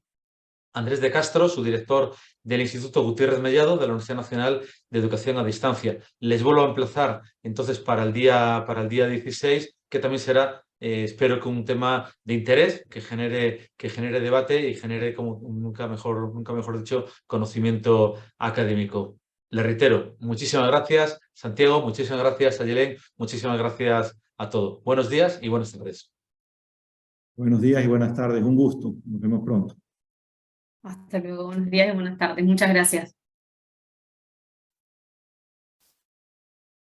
Andrés de Castro, su director del Instituto Gutiérrez Mellado de la Universidad Nacional de Educación a Distancia. Les vuelvo a emplazar entonces para el día 16, que también será, espero que un tema de interés, que genere debate y genere, como nunca mejor dicho, conocimiento académico. Le reitero, muchísimas gracias, Santiago, muchísimas gracias, Ayelén, muchísimas gracias a todos. Buenos días y buenas tardes. Buenos días y buenas tardes. Un gusto. Nos vemos pronto. Hasta luego, buenos días y buenas tardes. Muchas gracias.